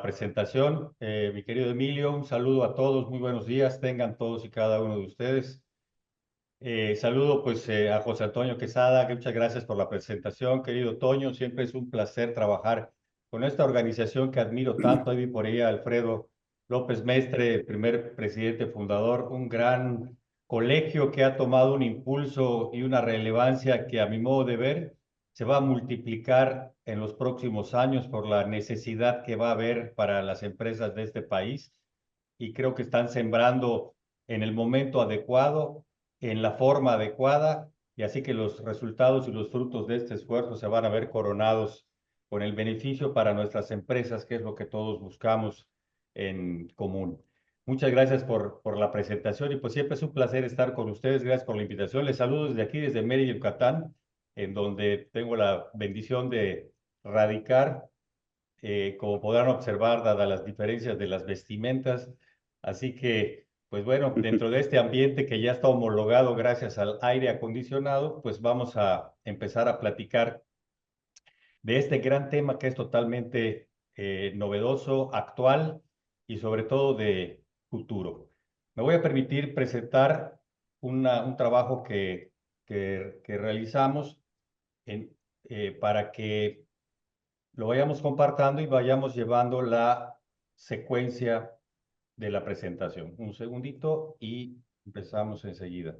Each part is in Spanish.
presentación. Mi querido Emilio, un saludo a todos, muy buenos días, tengan todos y cada uno de ustedes. Saludo a José Antonio Quesada, que muchas gracias por la presentación. Querido Toño, siempre es un placer trabajar con esta organización que admiro tanto. Ahí vi por ahí a Alfredo López Mestre, el primer presidente fundador, un gran colegio que ha tomado un impulso y una relevancia que a mi modo de ver se va a multiplicar en los próximos años por la necesidad que va a haber para las empresas de este país y creo que están sembrando en el momento adecuado, en la forma adecuada, y así que los resultados y los frutos de este esfuerzo se van a ver coronados con el beneficio para nuestras empresas, que es lo que todos buscamos en común. Muchas gracias por la presentación y pues siempre es un placer estar con ustedes. Gracias por la invitación. Les saludo desde aquí, desde Mérida, Yucatán, en donde tengo la bendición de radicar, como podrán observar, dadas las diferencias de las vestimentas. Así que, pues bueno, dentro de este ambiente que ya está homologado gracias al aire acondicionado, pues vamos a empezar a platicar de este gran tema que es totalmente novedoso, actual y sobre todo de futuro. Me voy a permitir presentar un trabajo que realizamos en, para que lo vayamos compartiendo y vayamos llevando la secuencia de la presentación. Un segundito y empezamos enseguida.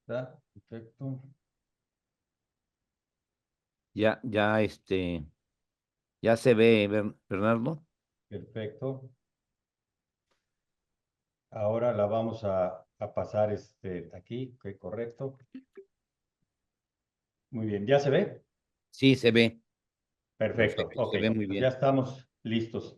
¿Está? Perfecto. Ya se ve, Bernardo. Perfecto. Ahora la vamos a pasar aquí. Ok, correcto. Muy bien. ¿Ya se ve? Sí, se ve. Perfecto. Perfecto, Ok. se ve muy Pues ya bien. estamos listos.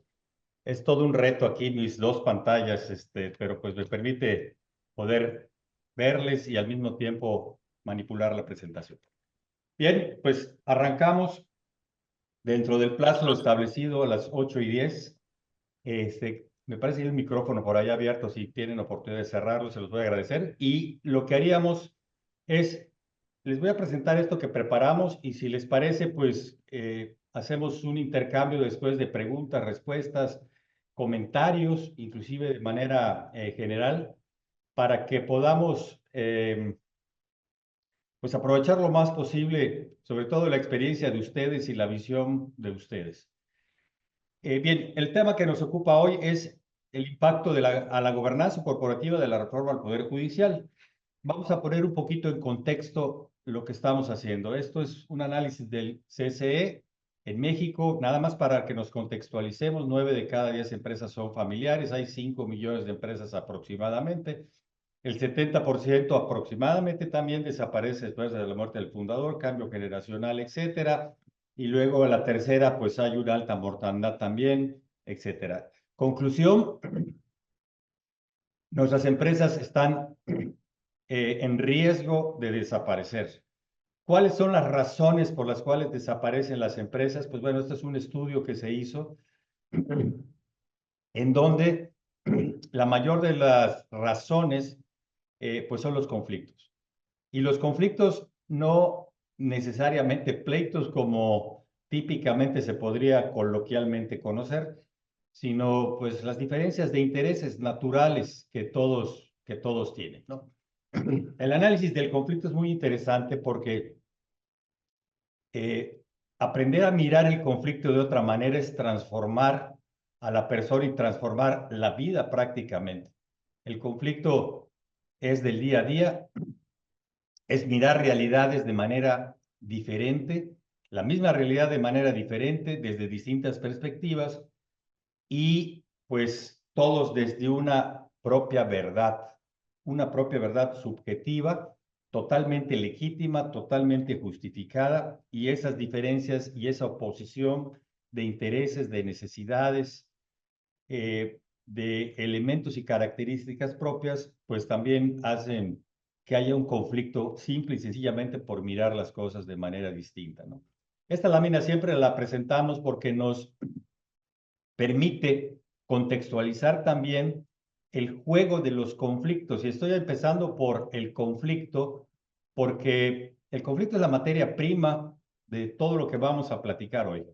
Es todo un reto aquí mis dos pantallas, pero pues me permite poder verles y al mismo tiempo manipular la presentación. Bien, pues arrancamos dentro del plazo establecido a las 8:10. Me parece que hay un micrófono por ahí abierto. Si tienen oportunidad de cerrarlo, se los voy a agradecer. Y lo que haríamos es, les voy a presentar esto que preparamos y si les parece, pues hacemos un intercambio después de preguntas, respuestas, comentarios, inclusive de manera general, para que podamos pues aprovechar lo más posible, sobre todo la experiencia de ustedes y la visión de ustedes. Bien, el tema que nos ocupa hoy es el impacto a la gobernanza corporativa de la reforma al Poder Judicial. Vamos a poner un poquito en contexto lo que estamos haciendo. Esto es un análisis del CCE en México, nada más para que nos contextualicemos. 9 de cada 10 empresas son familiares, hay 5 millones de empresas aproximadamente. El 70% aproximadamente también desaparece después de la muerte del fundador, cambio generacional, etcétera. Y luego la tercera, pues hay una alta mortandad también, etcétera. Conclusión, nuestras empresas están en riesgo de desaparecer. ¿Cuáles son las razones por las cuales desaparecen las empresas? Pues bueno, este es un estudio que se hizo en donde la mayor de las razones pues son los conflictos. Y los conflictos no necesariamente pleitos como típicamente se podría coloquialmente conocer, sino pues las diferencias de intereses naturales que todos tienen, ¿no? El análisis del conflicto es muy interesante porque aprender a mirar el conflicto de otra manera es transformar a la persona y transformar la vida prácticamente. El conflicto es del día a día, es mirar realidades de manera diferente, la misma realidad de manera diferente, desde distintas perspectivas y pues todos desde una propia verdad subjetiva, totalmente legítima, totalmente justificada y esas diferencias y esa oposición de intereses, de necesidades, de elementos y características propias, pues también hacen que haya un conflicto simple y sencillamente por mirar las cosas de manera distinta, ¿no? Esta lámina siempre la presentamos porque nos permite contextualizar también el juego de los conflictos. Y estoy empezando por el conflicto, porque el conflicto es la materia prima de todo lo que vamos a platicar hoy.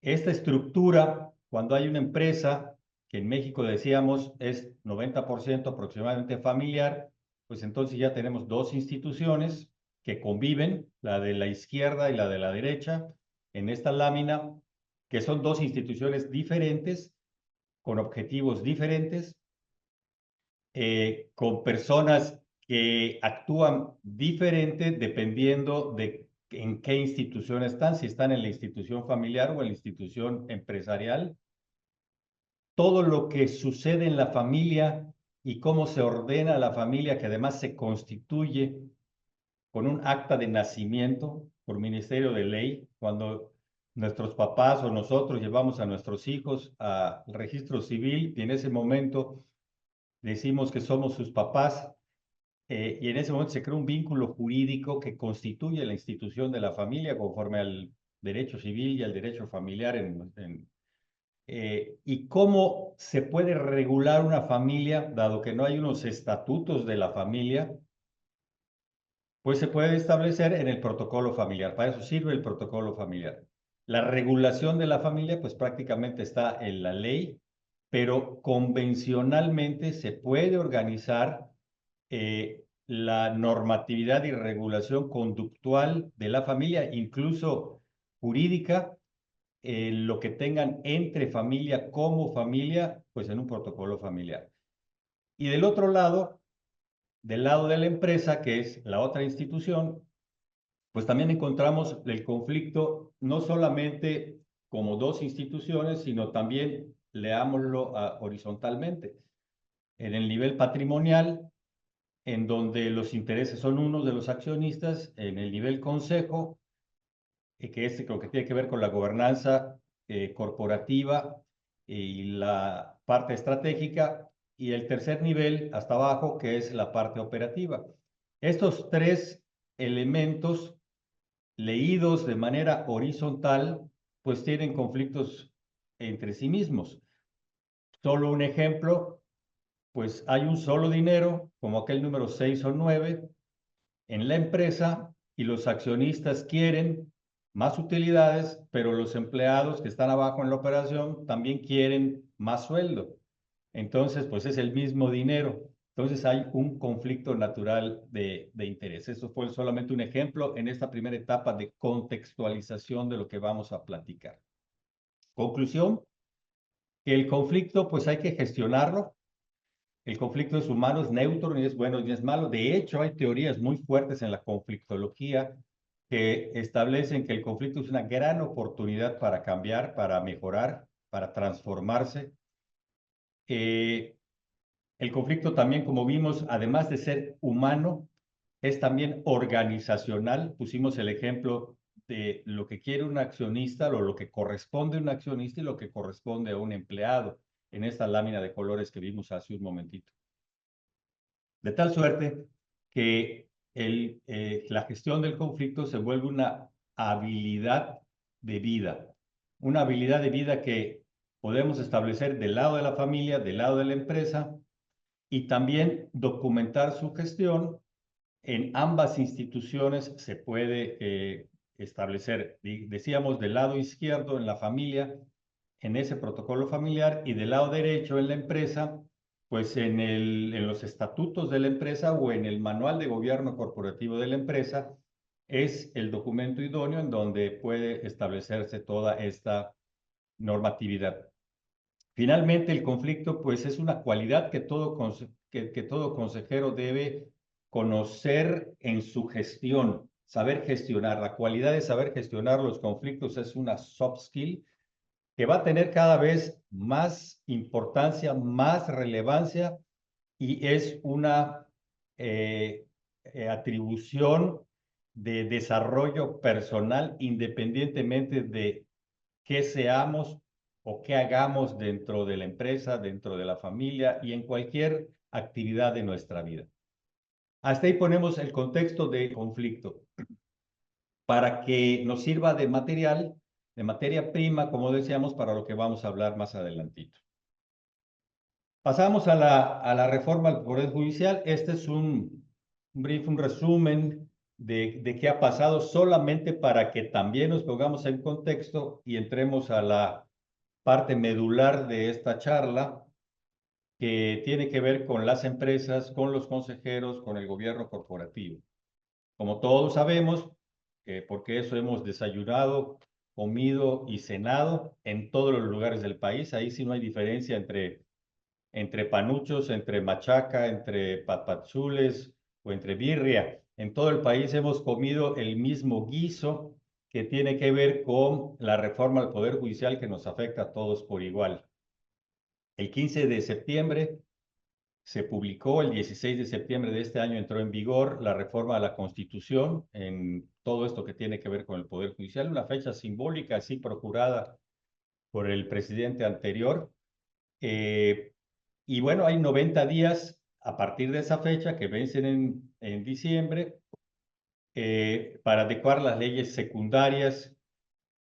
Esta estructura, cuando hay una empresa, que en México decíamos es 90% aproximadamente familiar, pues entonces ya tenemos dos instituciones que conviven, la de la izquierda y la de la derecha, en esta lámina, que son dos instituciones diferentes, con objetivos diferentes, con personas que actúan diferente dependiendo de en qué institución están, si están en la institución familiar o en la institución empresarial. Todo lo que sucede en la familia y cómo se ordena la familia, que además se constituye con un acta de nacimiento por Ministerio de Ley, cuando nuestros papás o nosotros llevamos a nuestros hijos al registro civil y en ese momento decimos que somos sus papás, y en ese momento se crea un vínculo jurídico que constituye la institución de la familia conforme al derecho civil y al derecho familiar y cómo se puede regular una familia, dado que no hay unos estatutos de la familia, pues se puede establecer en el protocolo familiar. Para eso sirve el protocolo familiar. La regulación de la familia, pues prácticamente está en la ley, pero convencionalmente se puede organizar la normatividad y regulación conductual de la familia, incluso jurídica, lo que tengan entre familia como familia, pues en un protocolo familiar. Y del lado de la empresa, que es la otra institución, pues también encontramos el conflicto no solamente como dos instituciones, sino también, leámoslo horizontalmente, en el nivel patrimonial, en donde los intereses son unos de los accionistas, en el nivel consejo, que es lo que tiene que ver con la gobernanza corporativa y la parte estratégica, y el tercer nivel hasta abajo, que es la parte operativa. Estos tres elementos leídos de manera horizontal, pues tienen conflictos entre sí mismos. Solo un ejemplo, pues hay un solo dinero, como aquel número 6 o 9, en la empresa y los accionistas quieren más utilidades, pero los empleados que están abajo en la operación también quieren más sueldo. Entonces, pues es el mismo dinero. Entonces hay un conflicto natural de interés. Eso fue solamente un ejemplo en esta primera etapa de contextualización de lo que vamos a platicar. Conclusión, que el conflicto pues hay que gestionarlo. El conflicto es humano, es neutro, ni es bueno ni es malo. De hecho, hay teorías muy fuertes en la conflictología que establecen que el conflicto es una gran oportunidad para cambiar, para mejorar, para transformarse. El conflicto también, como vimos, además de ser humano, es también organizacional. Pusimos el ejemplo de lo que quiere un accionista, o lo que corresponde a un accionista y lo que corresponde a un empleado en esta lámina de colores que vimos hace un momentito. De tal suerte que la gestión del conflicto se vuelve una habilidad de vida, una habilidad de vida que podemos establecer del lado de la familia, del lado de la empresa, y también documentar su gestión. En ambas instituciones se puede establecer, decíamos, del lado izquierdo en la familia, en ese protocolo familiar, y del lado derecho en la empresa, pues en los estatutos de la empresa o en el manual de gobierno corporativo de la empresa, es el documento idóneo en donde puede establecerse toda esta normatividad. Finalmente, el conflicto, pues, es una cualidad que que todo consejero debe conocer en su gestión, saber gestionar. La cualidad de saber gestionar los conflictos es una soft skill que va a tener cada vez más importancia, más relevancia, y es una atribución de desarrollo personal independientemente de qué seamos o qué hagamos dentro de la empresa, dentro de la familia y en cualquier actividad de nuestra vida. Hasta ahí ponemos el contexto de conflicto. Para que nos sirva de material, de materia prima, como decíamos, para lo que vamos a hablar más adelantito. Pasamos a la reforma al Poder Judicial. Este es un brief, un resumen de qué ha pasado, solamente para que también nos pongamos en contexto y entremos a la parte medular de esta charla, que tiene que ver con las empresas, con los consejeros, con el gobierno corporativo. Como todos sabemos, porque eso hemos desayunado, comido y cenado en todos los lugares del país. Ahí sí no hay diferencia entre panuchos, entre machaca, entre papazules o entre birria. En todo el país hemos comido el mismo guiso, que tiene que ver con la reforma al Poder Judicial, que nos afecta a todos por igual. El 15 de septiembre se publicó, el 16 de septiembre de este año entró en vigor la reforma a la Constitución en todo esto que tiene que ver con el Poder Judicial, una fecha simbólica así procurada por el presidente anterior. Eh, y bueno, hay 90 días a partir de esa fecha, que vencen en diciembre, para adecuar las leyes secundarias,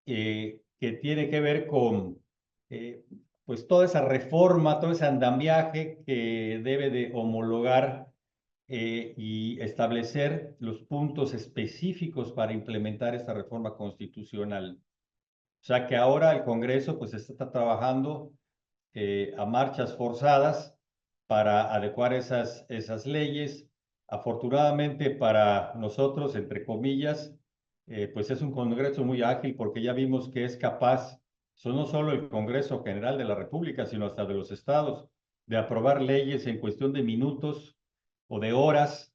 que tiene que ver con eh, pues toda esa reforma, todo ese andamiaje que debe de homologar y establecer los puntos específicos para implementar esta reforma constitucional. O sea que ahora el Congreso pues está trabajando a marchas forzadas para adecuar esas leyes. Afortunadamente para nosotros, entre comillas, pues es un Congreso muy ágil, porque ya vimos que es capaz, no solo el Congreso General de la República, sino hasta de los estados, de aprobar leyes en cuestión de minutos o de horas,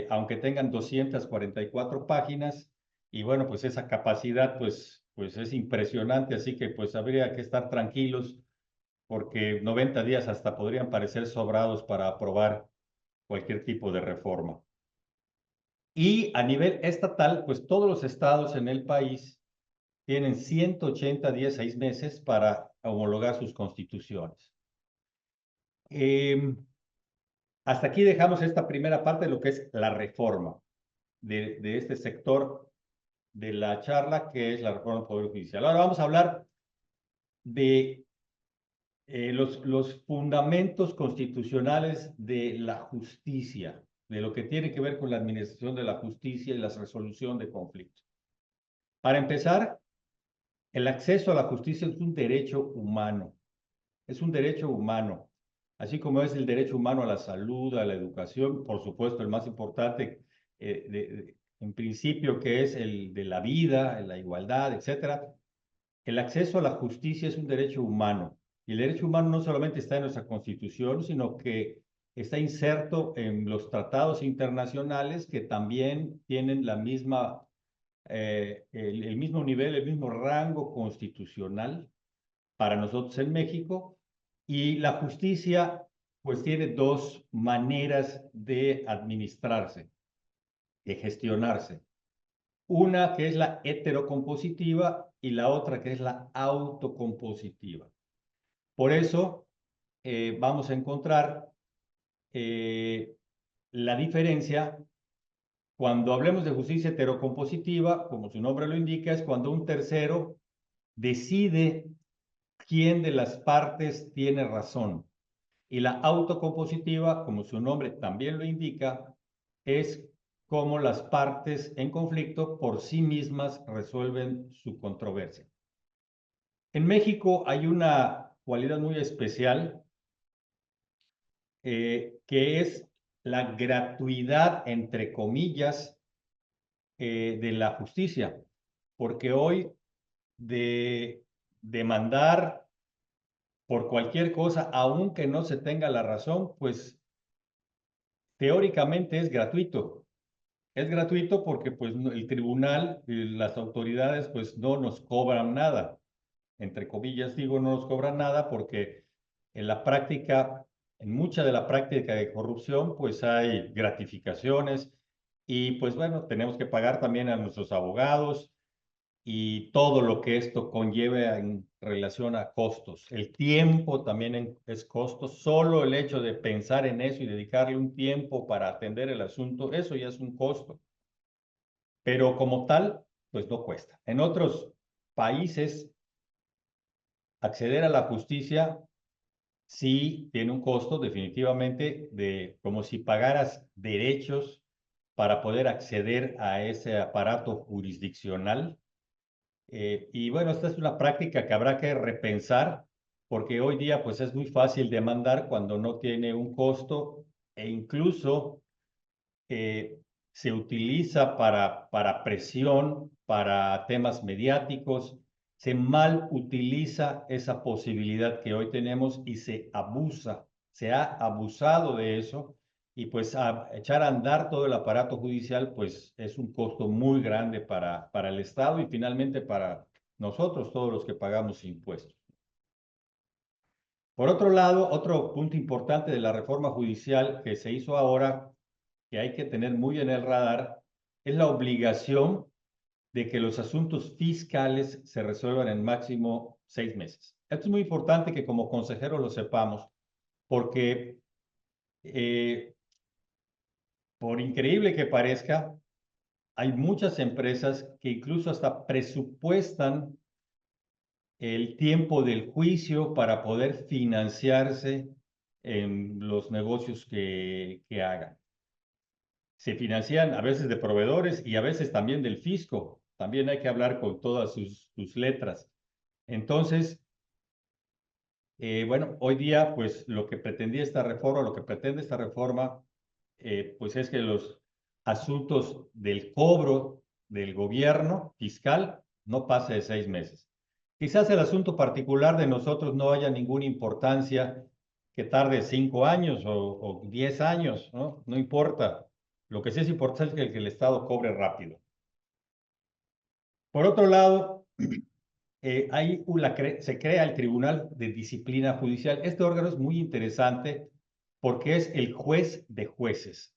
aunque tengan 244 páginas. Y bueno, pues esa capacidad pues es impresionante, así que pues habría que estar tranquilos, porque 90 días hasta podrían parecer sobrados para aprobar cualquier tipo de reforma. Y a nivel estatal, pues todos los estados en el país tienen 180 días, 6 meses, para homologar sus constituciones. Hasta aquí dejamos esta primera parte de lo que es la reforma de este sector de la charla, que es la reforma del Poder Judicial. Ahora vamos a hablar de los fundamentos constitucionales de la justicia, de lo que tiene que ver con la administración de la justicia y la resolución de conflictos. Para empezar, el acceso a la justicia es un derecho humano. Es un derecho humano, así como es el derecho humano a la salud, a la educación, por supuesto, el más importante, en principio, que es el de la vida, la igualdad, etcétera. El acceso a la justicia es un derecho humano. Y el derecho humano no solamente está en nuestra Constitución, sino que está inserto en los tratados internacionales, que también tienen la misma, el mismo nivel, el mismo rango constitucional para nosotros en México. Y la justicia pues tiene dos maneras de administrarse, de gestionarse. Una que es la heterocompositiva y la otra que es la autocompositiva. Por eso vamos a encontrar la diferencia cuando hablemos de justicia heterocompositiva. Como su nombre lo indica, es cuando un tercero decide quién de las partes tiene razón. Y la autocompositiva, como su nombre también lo indica, es cómo las partes en conflicto por sí mismas resuelven su controversia. En México hay una cualidad muy especial, que es la gratuidad, entre comillas, de la justicia, porque hoy de demandar por cualquier cosa, aunque no se tenga la razón, pues teóricamente es gratuito. Es gratuito porque pues el tribunal y las autoridades pues no nos cobran nada. Entre comillas digo, no nos cobran nada, porque en la práctica, en mucha de la práctica de corrupción, pues hay gratificaciones, y pues bueno, tenemos que pagar también a nuestros abogados y todo lo que esto conlleva en relación a costos. El tiempo también es costo. Solo el hecho de pensar en eso y dedicarle un tiempo para atender el asunto, eso ya es un costo. Pero como tal, pues no cuesta. En otros países, acceder a la justicia sí tiene un costo definitivamente de como si pagaras derechos para poder acceder a ese aparato jurisdiccional. Y bueno, esta es una práctica que habrá que repensar porque hoy día pues es muy fácil demandar cuando no tiene un costo e incluso eh, se utiliza para presión, para temas mediáticos, se mal utiliza esa posibilidad que hoy tenemos y se abusa, se ha abusado de eso y pues echar a andar todo el aparato judicial pues es un costo muy grande para el Estado y finalmente para nosotros, todos los que pagamos impuestos. Por otro lado, otro punto importante de la reforma judicial que se hizo ahora que hay que tener muy en el radar es la obligación de que los asuntos fiscales se resuelvan en máximo 6 meses. Esto es muy importante que como consejeros lo sepamos, porque eh, por increíble que parezca, hay muchas empresas que incluso hasta presupuestan el tiempo del juicio para poder financiarse en los negocios que hagan. Se financian a veces de proveedores y a veces también del fisco. También hay que hablar con todas sus letras. Entonces, bueno, hoy día, pues lo que pretendía esta reforma, lo que pretende esta reforma, pues es que los asuntos del cobro del gobierno fiscal no pase de 6 meses. Quizás el asunto particular de nosotros no haya ninguna importancia que tarde 5 años o 10 años, ¿no? No importa. Lo que sí es importante es que el Estado cobre rápido. Por otro lado, se crea el Tribunal de Disciplina Judicial. Este órgano es muy interesante porque es el juez de jueces.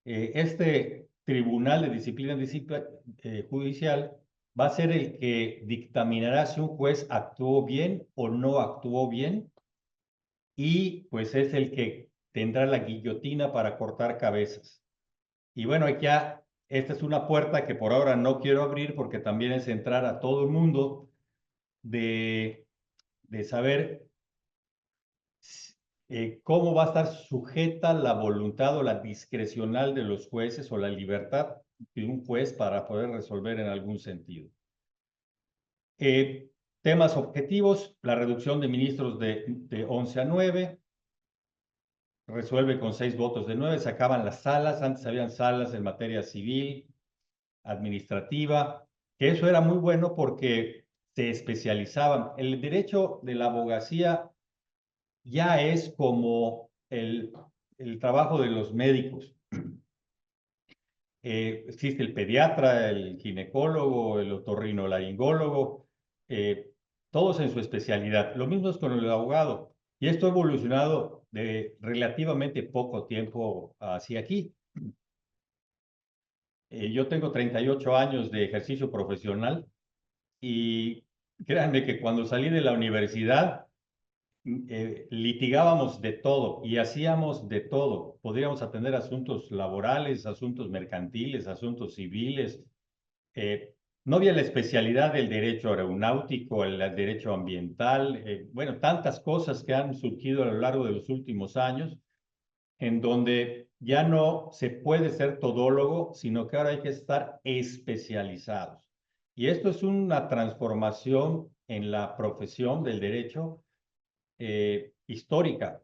Este Tribunal de Disciplina Judicial va a ser el que dictaminará si un juez actuó bien o no actuó bien y pues es el que tendrá la guillotina para cortar cabezas. Y bueno, ya esta es una puerta que por ahora no quiero abrir porque también es entrar a todo el mundo de, de saber cómo va a estar sujeta la voluntad o la discrecional de los jueces o la libertad de un juez para poder resolver en algún sentido. Eh, Temas objetivos, la reducción de ministros de 11 a 9, resuelve con 6 votos de 9, se acaban las salas, antes habían salas en materia civil, administrativa, que eso era muy bueno porque se especializaban. El derecho de la abogacía ya es como el trabajo de los médicos. Existe el pediatra, el ginecólogo, el otorrinolaringólogo, todos en su especialidad. Lo mismo es con el abogado. Y esto ha evolucionado de relativamente poco tiempo hacia aquí. Yo tengo 38 años de ejercicio profesional y créanme que cuando salí de la universidad, litigábamos de todo y hacíamos de todo. Podríamos atender asuntos laborales, asuntos mercantiles, asuntos civiles. No había la especialidad del derecho aeronáutico, el derecho ambiental, bueno, tantas cosas que han surgido a lo largo de los últimos años, en donde ya no se puede ser todólogo, sino que ahora hay que estar especializados. Y esto es una transformación en la profesión del derecho histórica.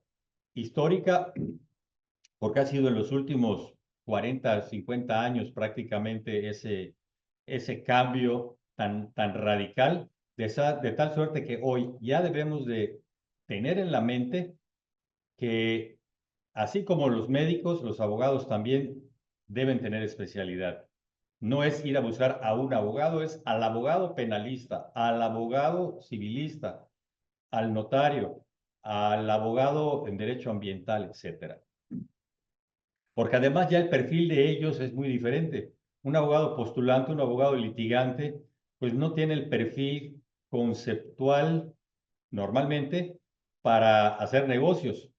Histórica porque ha sido en los últimos 40, 50 años prácticamente ese cambio tan radical, de tal suerte que hoy ya debemos de tener en la mente que así como los médicos, los abogados también deben tener especialidad. No es ir a buscar a un abogado, es al abogado penalista, al abogado civilista, al notario, al abogado en derecho ambiental, etcétera. Porque además ya el perfil de ellos es muy diferente. Un abogado postulante, un abogado litigante, pues no tiene el perfil conceptual normalmente para hacer negocios.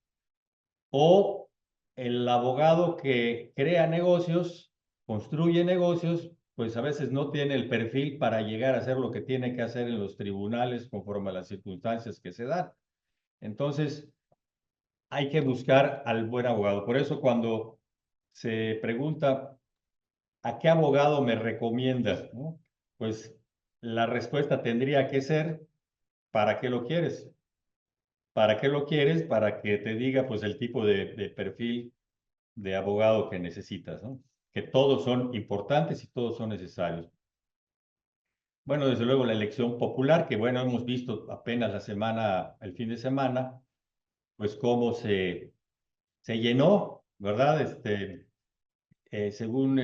O el abogado que crea negocios, construye negocios, pues a veces no tiene el perfil para llegar a hacer lo que tiene que hacer en los tribunales conforme a las circunstancias que se dan. Entonces, hay que buscar al buen abogado. Por eso cuando se pregunta, ¿a qué abogado me recomiendas? ¿No? Pues la respuesta tendría que ser, ¿para qué lo quieres? ¿Para qué lo quieres? Para que te diga pues el tipo de perfil de abogado que necesitas, ¿no? Que todos son importantes y todos son necesarios. Bueno, desde luego la elección popular, que bueno, hemos visto apenas el fin de semana, pues cómo se llenó, ¿verdad? Según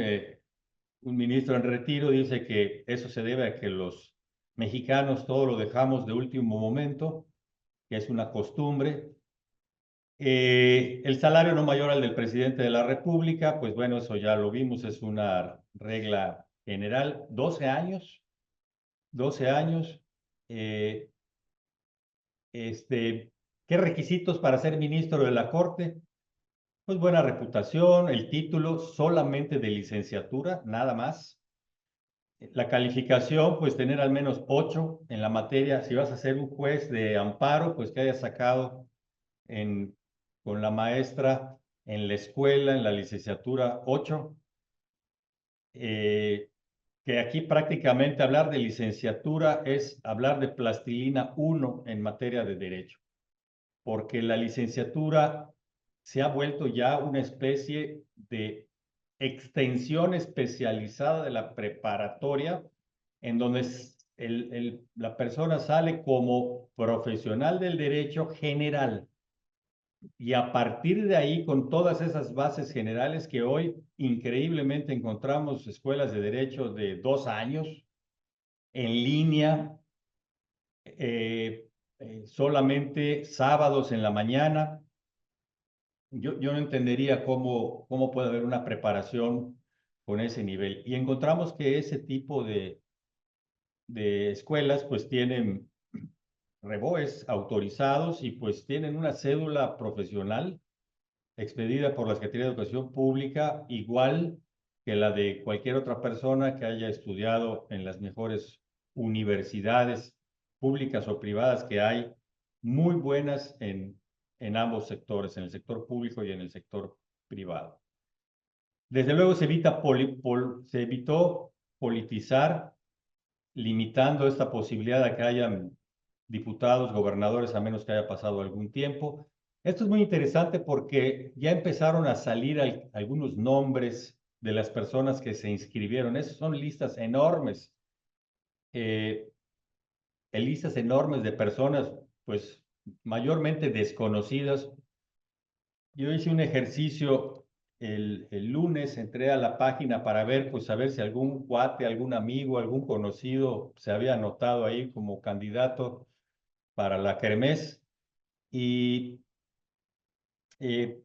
un ministro en retiro, dice que eso se debe a que los mexicanos todo lo dejamos de último momento, que es una costumbre. El salario no mayor al del presidente de la República, pues bueno, eso ya lo vimos, es una regla general. 12 años. Eh, este, ¿Qué requisitos para ser ministro de la Corte? Pues buena reputación, el título solamente de licenciatura, nada más. La calificación, pues tener al menos 8 en la materia. Si vas a ser un juez de amparo, pues que hayas sacado en, con la maestra en la escuela, en la licenciatura 8. Que aquí prácticamente hablar de licenciatura es hablar de plastilina 1 en materia de derecho, porque la licenciatura se ha vuelto ya una especie de extensión especializada de la preparatoria, en donde la persona sale como profesional del derecho general y a partir de ahí, con todas esas bases generales que hoy increíblemente encontramos escuelas de derecho de 2 años en línea, solamente sábados en la mañana. Yo no entendería cómo puede haber una preparación con ese nivel. Y encontramos que ese tipo de escuelas pues tienen reboes autorizados y pues tienen una cédula profesional expedida por la Secretaría de Educación Pública, igual que la de cualquier otra persona que haya estudiado en las mejores universidades públicas o privadas que hay, muy buenas en ambos sectores, en el sector público y en el sector privado. Desde luego se evitó politizar, limitando esta posibilidad de que hayan diputados, gobernadores, a menos que haya pasado algún tiempo. Esto es muy interesante porque ya empezaron a salir algunos nombres de las personas que se inscribieron. Esas son eh, listas enormes de personas, pues mayormente desconocidas. Yo hice un ejercicio el lunes, entré a la página para ver, pues a ver si algún cuate, algún amigo, algún conocido se había anotado ahí como candidato para la kermés. Y eh,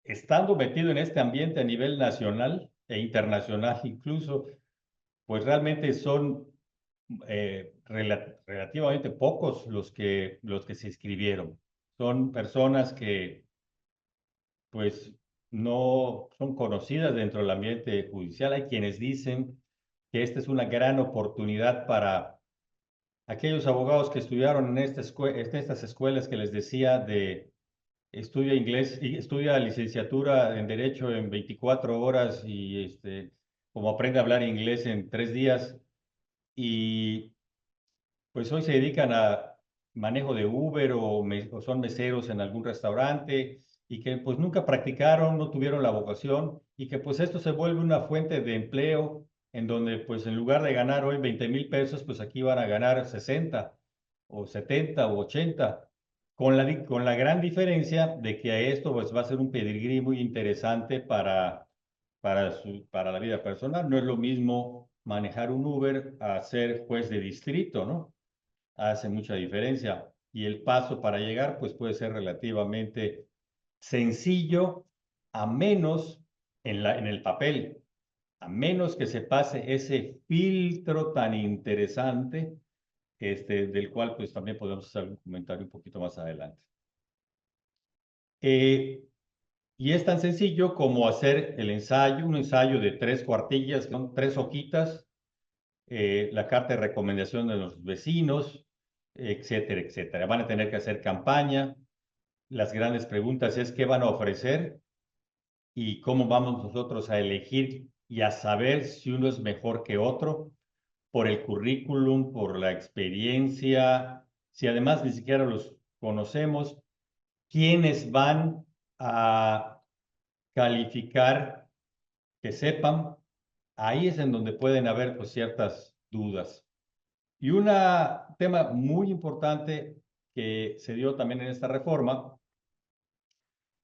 estando metido en este ambiente a nivel nacional e internacional incluso, pues realmente son relativamente pocos los que se inscribieron. Son personas que pues no son conocidas dentro del ambiente judicial. Hay quienes dicen que esta es una gran oportunidad para aquellos abogados que estudiaron en estas escuelas que les decía de estudia inglés y estudia licenciatura en Derecho en 24 horas y como aprende a hablar inglés en 3 días y pues hoy se dedican a manejo de Uber o son meseros en algún restaurante y que pues nunca practicaron, no tuvieron la vocación y que pues esto se vuelve una fuente de empleo en donde pues en lugar de ganar hoy 20,000 pesos, pues aquí van a ganar 60 o 70 o 80, con la gran diferencia de que a esto pues va a ser un pedigrí muy interesante para la vida personal. No es lo mismo manejar un Uber a ser juez de distrito, ¿no? Hace mucha diferencia. Y el paso para llegar, pues puede ser relativamente sencillo, a menos en el papel, a menos que se pase ese filtro tan interesante, del cual pues también podemos hacer un comentario un poquito más adelante. Eh, Y es tan sencillo como hacer el ensayo, un ensayo de 3 cuartillas, son 3 hojitas, la carta de recomendación de los vecinos, etcétera, etcétera. Van a tener que hacer campaña. Las grandes preguntas es qué van a ofrecer y cómo vamos nosotros a elegir y a saber si uno es mejor que otro por el currículum, por la experiencia, si además ni siquiera los conocemos, quiénes van a calificar que sepan, ahí es en donde pueden haber pues, ciertas dudas. Y un tema muy importante que se dio también en esta reforma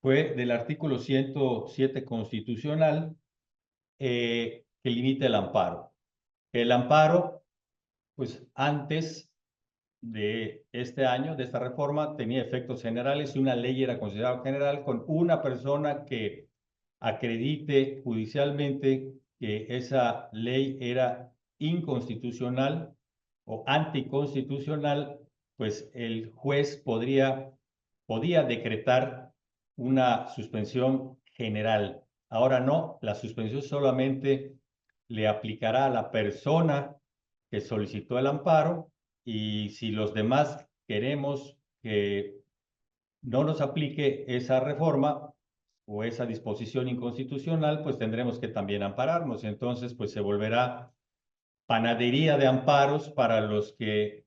fue del artículo 107 constitucional que limita el amparo. El amparo, pues antes de este año, de esta reforma, tenía efectos generales y una ley era considerada general con una persona que acredite judicialmente que esa ley era inconstitucional o anticonstitucional, pues el juez podía decretar una suspensión general. Ahora no, la suspensión solamente le aplicará a la persona que solicitó el amparo y si los demás queremos que no nos aplique esa reforma o esa disposición inconstitucional, pues tendremos que también ampararnos. Entonces, pues se volverá panadería de amparos para los que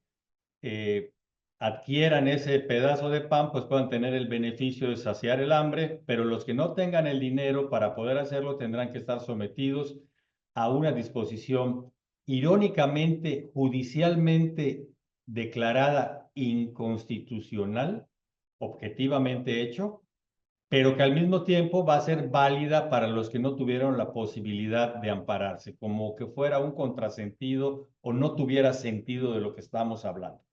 eh, adquieran ese pedazo de pan, pues puedan tener el beneficio de saciar el hambre, pero los que no tengan el dinero para poder hacerlo tendrán que estar sometidos a una disposición irónicamente, judicialmente declarada inconstitucional, objetivamente hecho, pero que al mismo tiempo va a ser válida para los que no tuvieron la posibilidad de ampararse, como que fuera un contrasentido o no tuviera sentido de lo que estamos hablando.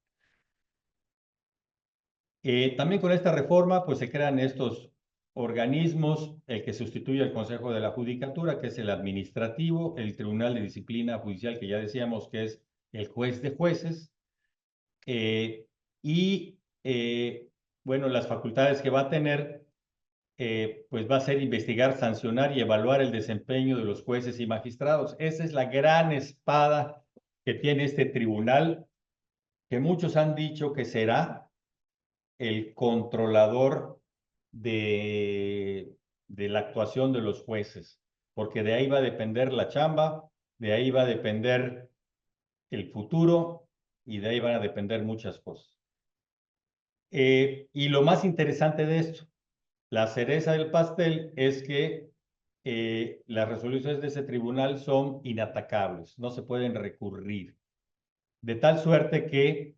También con esta reforma, pues se crean estos organismos, el que sustituye al Consejo de la Judicatura, que es el administrativo, el Tribunal de Disciplina Judicial, que ya decíamos que es el juez de jueces, y bueno, las facultades que va a tener, pues va a ser investigar, sancionar y evaluar el desempeño de los jueces y magistrados. Esa es la gran espada que tiene este tribunal, que muchos han dicho que será el controlador de la actuación de los jueces, porque de ahí va a depender la chamba, de ahí va a depender el futuro y de ahí van a depender muchas cosas. Y lo más interesante de esto, la cereza del pastel, es que las resoluciones de ese tribunal son inatacables, no se pueden recurrir, de tal suerte que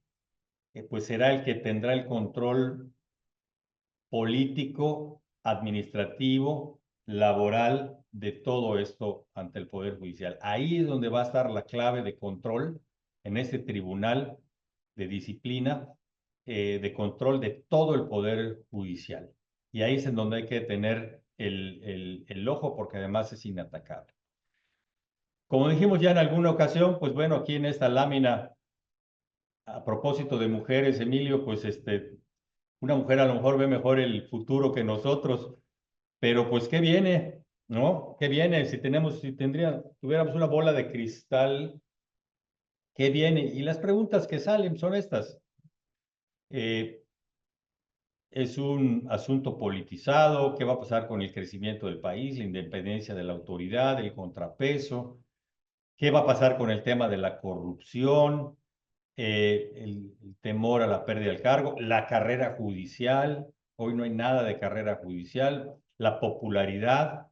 pues será el que tendrá el control político, administrativo, laboral de todo esto ante el Poder Judicial. Ahí es donde va a estar la clave de control en este tribunal de disciplina, de control de todo el Poder Judicial. Y ahí es en donde hay que tener el ojo porque además es inatacable. Como dijimos ya en alguna ocasión, pues bueno, aquí en esta lámina, a propósito de mujeres, Emilio, pues una mujer a lo mejor ve mejor el futuro que nosotros, pero pues ¿qué viene? ¿No? ¿Qué viene? Tuviéramos una bola de cristal, ¿qué viene? Y las preguntas que salen son estas. Eh, es un asunto politizado, ¿qué va a pasar con el crecimiento del país, la independencia de la autoridad, el contrapeso? ¿Qué va a pasar con el tema de la corrupción, el temor a la pérdida del cargo, la carrera judicial? Hoy no hay nada de carrera judicial, la popularidad.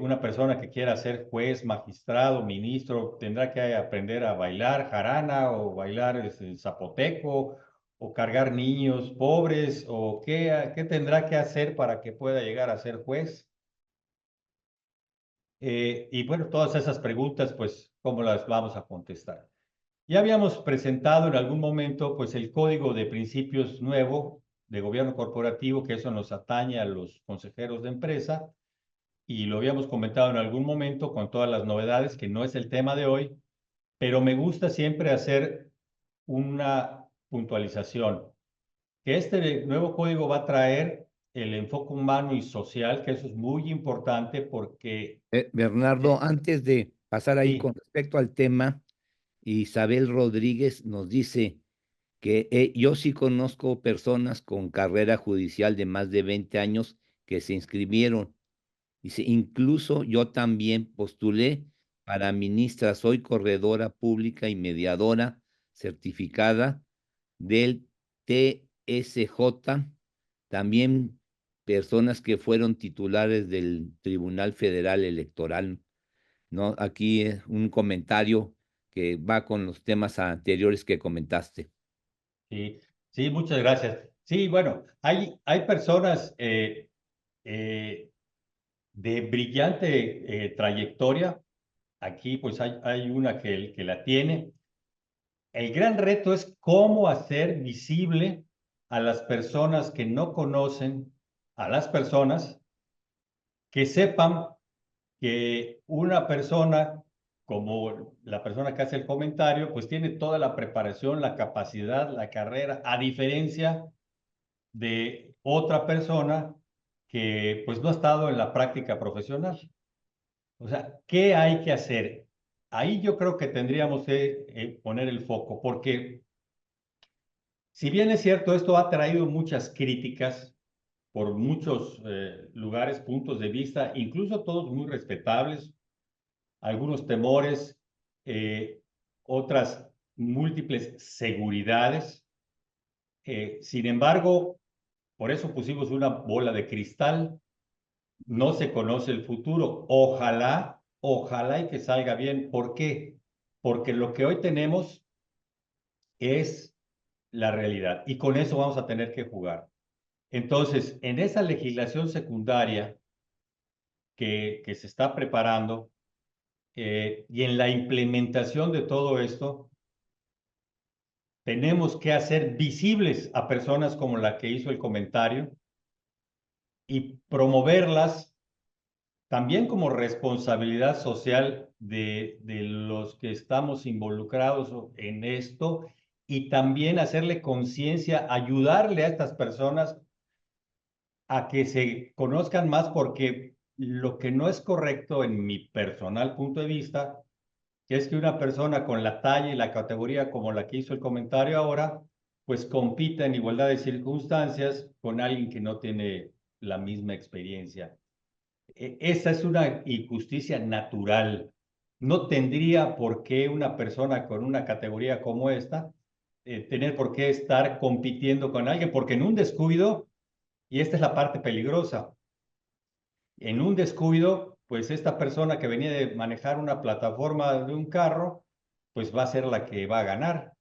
Una persona que quiera ser juez, magistrado, ministro, tendrá que aprender a bailar jarana o bailar zapoteco o cargar niños pobres o qué tendrá que hacer para que pueda llegar a ser juez. Y bueno, todas esas preguntas, pues, ¿cómo las vamos a contestar? Ya habíamos presentado en algún momento, pues, el código de principios nuevo de gobierno corporativo, que eso nos atañe a los consejeros de empresa, y lo habíamos comentado en algún momento con todas las novedades, que no es el tema de hoy, pero me gusta siempre hacer una puntualización, que este nuevo código va a traer el enfoque humano y social, que eso es muy importante porque Bernardo, eh, antes de pasar ahí sí, con respecto al tema, Isabel Rodríguez nos dice que yo sí conozco personas con carrera judicial de más de 20 años que se inscribieron. Dice, incluso yo también postulé para ministra, soy corredora pública y mediadora certificada del TSJ, también personas que fueron titulares del Tribunal Federal Electoral, ¿no? Aquí es un comentario que va con los temas anteriores que comentaste. sí, sí, muchas gracias. Sí, bueno, hay personas de brillante trayectoria. Aquí pues hay una que la tiene. El gran reto es cómo hacer visible a las personas que no conocen, a las personas que sepan que una persona, como la persona que hace el comentario, pues tiene toda la preparación, la capacidad, la carrera, a diferencia de otra persona que pues no ha estado en la práctica profesional. O sea, ¿qué hay que hacer? Ahí yo creo que tendríamos que poner el foco, porque si bien es cierto, esto ha traído muchas críticas por muchos lugares, puntos de vista, incluso todos muy respetables, algunos temores, eh, otras múltiples seguridades. Sin embargo, por eso pusimos una bola de cristal. No se conoce el futuro. Ojalá y que salga bien. ¿Por qué? Porque lo que hoy tenemos es la realidad y con eso vamos a tener que jugar. Entonces, en esa legislación secundaria que se está preparando y en la implementación de todo esto, tenemos que hacer visibles a personas como la que hizo el comentario y promoverlas también como responsabilidad social de los que estamos involucrados en esto y también hacerle conciencia, ayudarle a estas personas a que se conozcan más porque lo que no es correcto en mi personal punto de vista es que una persona con la talla y la categoría como la que hizo el comentario ahora, pues compita en igualdad de circunstancias con alguien que no tiene la misma experiencia. Esa es una injusticia natural. No tendría por qué una persona con una categoría como esta tener por qué estar compitiendo con alguien, porque en un descuido, y esta es la parte peligrosa, en un descuido, pues esta persona que venía de manejar una plataforma de un carro, pues va a ser la que va a ganar.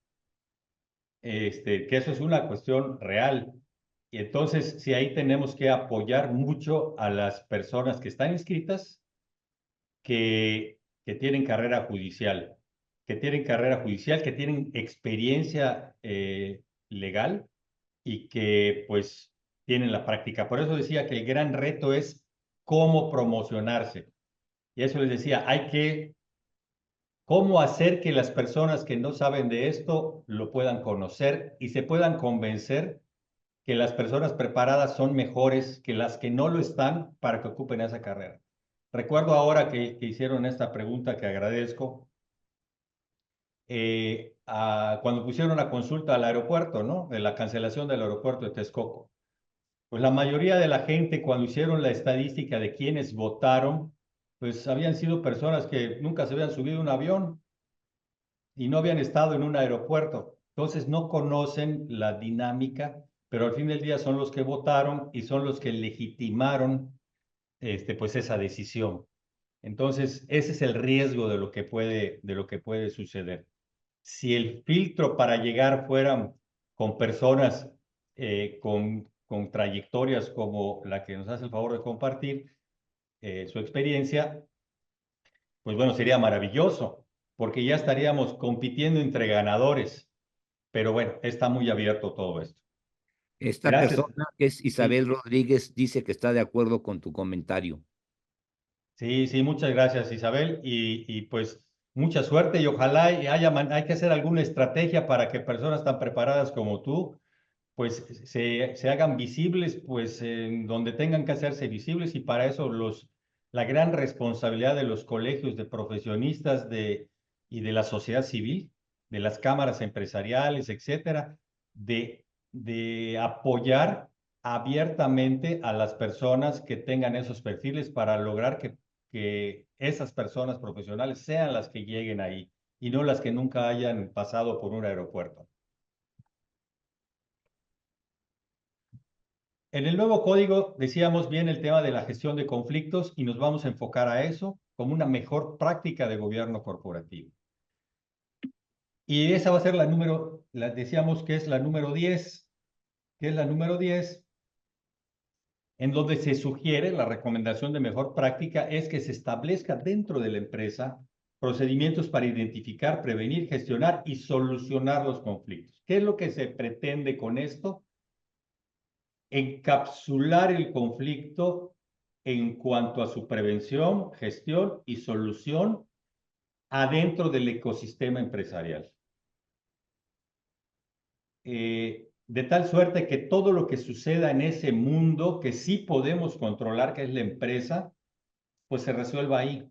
Que eso es una cuestión real. Y entonces, sí, ahí tenemos que apoyar mucho a las personas que están inscritas, que tienen carrera judicial, que tienen experiencia legal y que pues tienen la práctica. Por eso decía que el gran reto es cómo promocionarse. Y eso les decía, cómo hacer que las personas que no saben de esto lo puedan conocer y se puedan convencer que las personas preparadas son mejores que las que no lo están para que ocupen esa carrera. Recuerdo ahora que hicieron esta pregunta que agradezco, cuando pusieron la consulta al aeropuerto, ¿no? De la cancelación del aeropuerto de Texcoco. Pues la mayoría de la gente, cuando hicieron la estadística de quienes votaron, pues habían sido personas que nunca se habían subido a un avión y no habían estado en un aeropuerto. Entonces no conocen la dinámica, pero al fin del día son los que votaron y son los que legitimaron pues esa decisión. Entonces, ese es el riesgo de lo que puede suceder. Si el filtro para llegar fueran con personas con trayectorias como la que nos hace el favor de compartir su experiencia, pues bueno, sería maravilloso, porque ya estaríamos compitiendo entre ganadores. Pero bueno, está muy abierto todo esto. Esta Gracias. persona, que es Isabel Sí, Rodríguez, dice que está de acuerdo con tu comentario. sí, sí, muchas gracias, Isabel. Y pues mucha suerte y ojalá hay que hacer alguna estrategia para que personas tan preparadas como tú pues se hagan visibles, pues en donde tengan que hacerse visibles, y para eso la gran responsabilidad de los colegios de profesionistas y de la sociedad civil, de las cámaras empresariales, etcétera, de apoyar abiertamente a las personas que tengan esos perfiles para lograr que esas personas profesionales sean las que lleguen ahí y no las que nunca hayan pasado por un aeropuerto. En el nuevo código decíamos bien el tema de la gestión de conflictos y nos vamos a enfocar a eso como una mejor práctica de gobierno corporativo. Y esa va a ser decíamos que es la número 10, que es la número 10, en donde se sugiere la recomendación de mejor práctica es que se establezca dentro de la empresa procedimientos para identificar, prevenir, gestionar y solucionar los conflictos. ¿Qué es lo que se pretende con esto? Encapsular el conflicto en cuanto a su prevención, gestión y solución adentro del ecosistema empresarial. De tal suerte que todo lo que suceda en ese mundo que sí podemos controlar, que es la empresa, pues se resuelva ahí.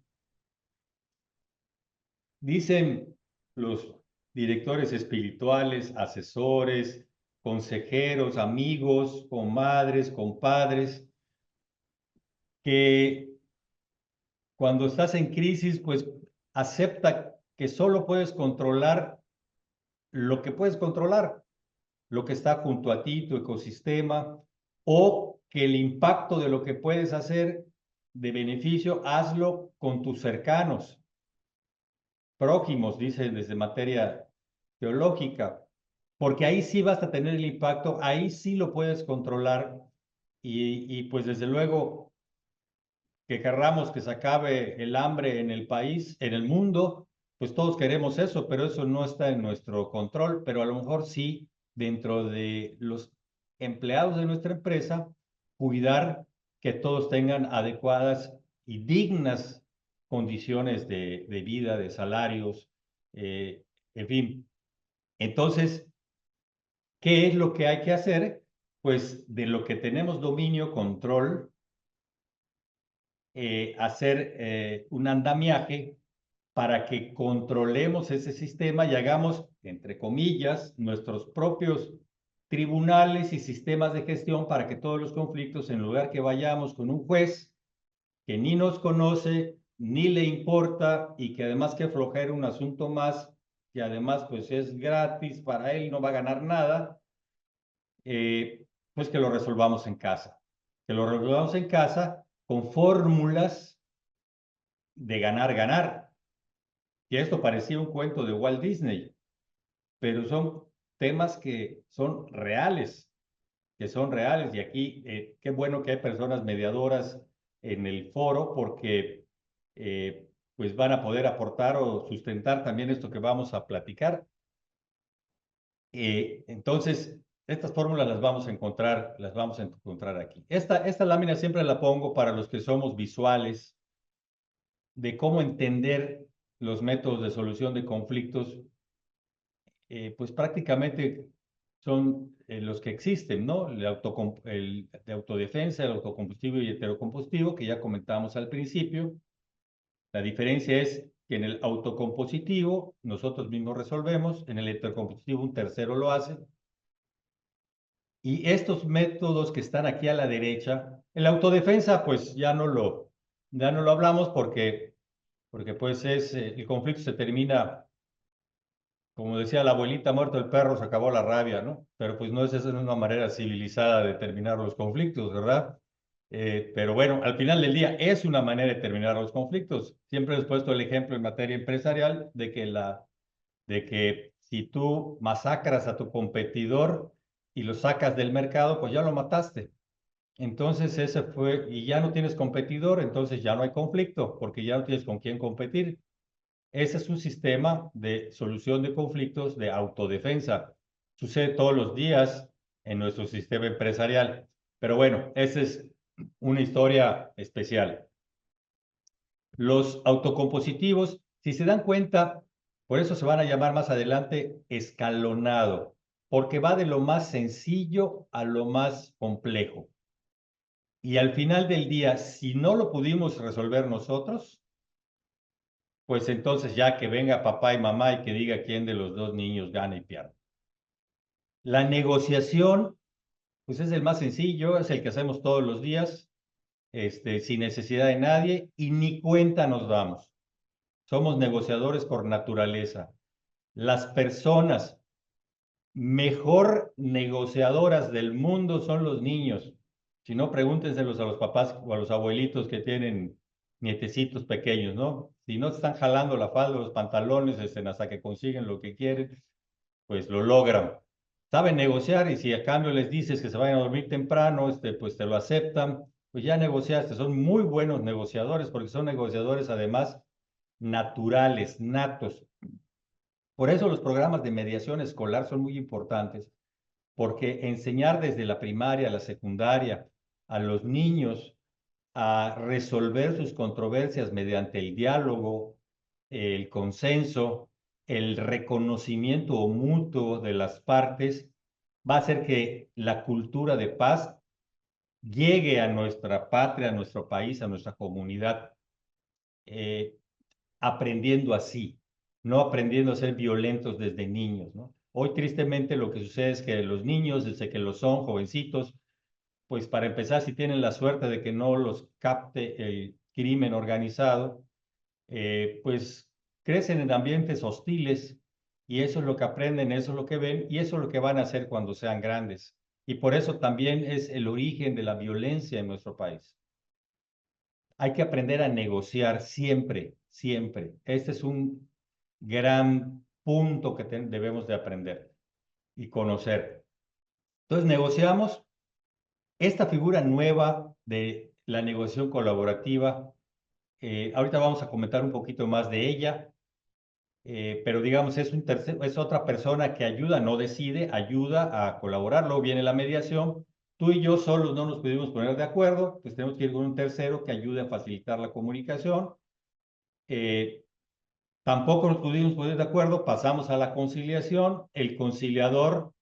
Dicen los directores espirituales, asesores, consejeros, amigos, comadres, compadres, que cuando estás en crisis, pues acepta que solo puedes controlar lo que puedes controlar, lo que está junto a ti, tu ecosistema, o que el impacto de lo que puedes hacer de beneficio, hazlo con tus cercanos, prójimos, dice desde materia teológica, porque ahí sí vas a tener el impacto, ahí sí lo puedes controlar y pues desde luego que querramos que se acabe el hambre en el país, en el mundo, pues todos queremos eso, pero eso no está en nuestro control, pero a lo mejor sí dentro de los empleados de nuestra empresa, cuidar que todos tengan adecuadas y dignas condiciones de vida, de salarios, en fin. Entonces, ¿qué es lo que hay que hacer? Pues de lo que tenemos dominio, control, hacer un andamiaje para que controlemos ese sistema y hagamos, entre comillas, nuestros propios tribunales y sistemas de gestión para que todos los conflictos, en lugar que vayamos con un juez que ni nos conoce, ni le importa y que además que flojera un asunto más, que además pues es gratis para él, no va a ganar nada, pues que lo resolvamos en casa. Que lo resolvamos en casa con fórmulas de ganar, ganar. Que esto parecía un cuento de Walt Disney, pero son temas que son reales. Y aquí, qué bueno que hay personas mediadoras en el foro porque pues van a poder aportar o sustentar también esto que vamos a platicar. Entonces, estas fórmulas las vamos a encontrar aquí. Esta lámina siempre la pongo para los que somos visuales de cómo entender los métodos de solución de conflictos, pues prácticamente son los que existen, ¿no? El de autodefensa, el autocombustivo y heterocombustivo, que ya comentamos al principio. La diferencia es que en el autocompositivo nosotros mismos resolvemos, en el heterocompositivo un tercero lo hace. Y estos métodos que están aquí a la derecha, el autodefensa, pues ya no lo hablamos porque pues el conflicto se termina, como decía la abuelita, muerto el perro, se acabó la rabia, ¿no? Pero pues no es esa una manera civilizada de terminar los conflictos, ¿verdad? Pero bueno, al final del día es una manera de terminar los conflictos. Siempre he puesto el ejemplo en materia empresarial de que si tú masacras a tu competidor y lo sacas del mercado, pues ya lo mataste. Entonces ese fue, y ya no tienes competidor, entonces ya no hay conflicto, porque ya no tienes con quién competir. Ese es un sistema de solución de conflictos de autodefensa. Sucede todos los días en nuestro sistema empresarial. Pero bueno, esa es una historia especial. Los autocompositivos, si se dan cuenta, por eso se van a llamar más adelante escalonado. porque va de lo más sencillo a lo más complejo. Y al final del día, si no lo pudimos resolver nosotros, pues entonces ya que venga papá y mamá y que diga quién de los dos niños gana y pierde. La negociación, pues es el más sencillo, es el que hacemos todos los días, sin necesidad de nadie y ni cuenta nos damos. Somos negociadores por naturaleza. Las personas mejor negociadoras del mundo son los niños. Si no, pregúntenselos a los papás o a los abuelitos que tienen nietecitos pequeños, ¿no? Si no están jalando la falda o los pantalones hasta que consiguen lo que quieren, pues lo logran. Saben negociar y si a cambio les dices que se vayan a dormir temprano, pues te lo aceptan, pues ya negociaste. Son muy buenos negociadores porque son negociadores además naturales, natos. Por eso los programas de mediación escolar son muy importantes, porque enseñar desde la primaria a la secundaria a los niños a resolver sus controversias mediante el diálogo, el consenso, el reconocimiento mutuo de las partes, va a hacer que la cultura de paz llegue a nuestra patria, a nuestro país, a nuestra comunidad, eh, aprendiendo así, no aprendiendo a ser violentos desde niños, ¿no? Hoy tristemente lo que sucede es que los niños, desde que lo son jovencitos, pues para empezar, si tienen la suerte de que no los capte el crimen organizado, pues crecen en ambientes hostiles y eso es lo que aprenden, eso es lo que ven y eso es lo que van a hacer cuando sean grandes. Y por eso también es el origen de la violencia en nuestro país. Hay que aprender a negociar siempre, siempre. Este es un gran punto que debemos de aprender y conocer. Entonces negociamos esta figura nueva de la negociación colaborativa. Ahorita vamos a comentar un poquito más de ella, pero digamos es otra persona que ayuda, no decide, ayuda a colaborar. Luego viene la mediación. Tú y yo solos no nos pudimos poner de acuerdo, pues tenemos que ir con un tercero que ayude a facilitar la comunicación. Eh, Tampoco nos pudimos poner de acuerdo, pasamos a la conciliación. El conciliador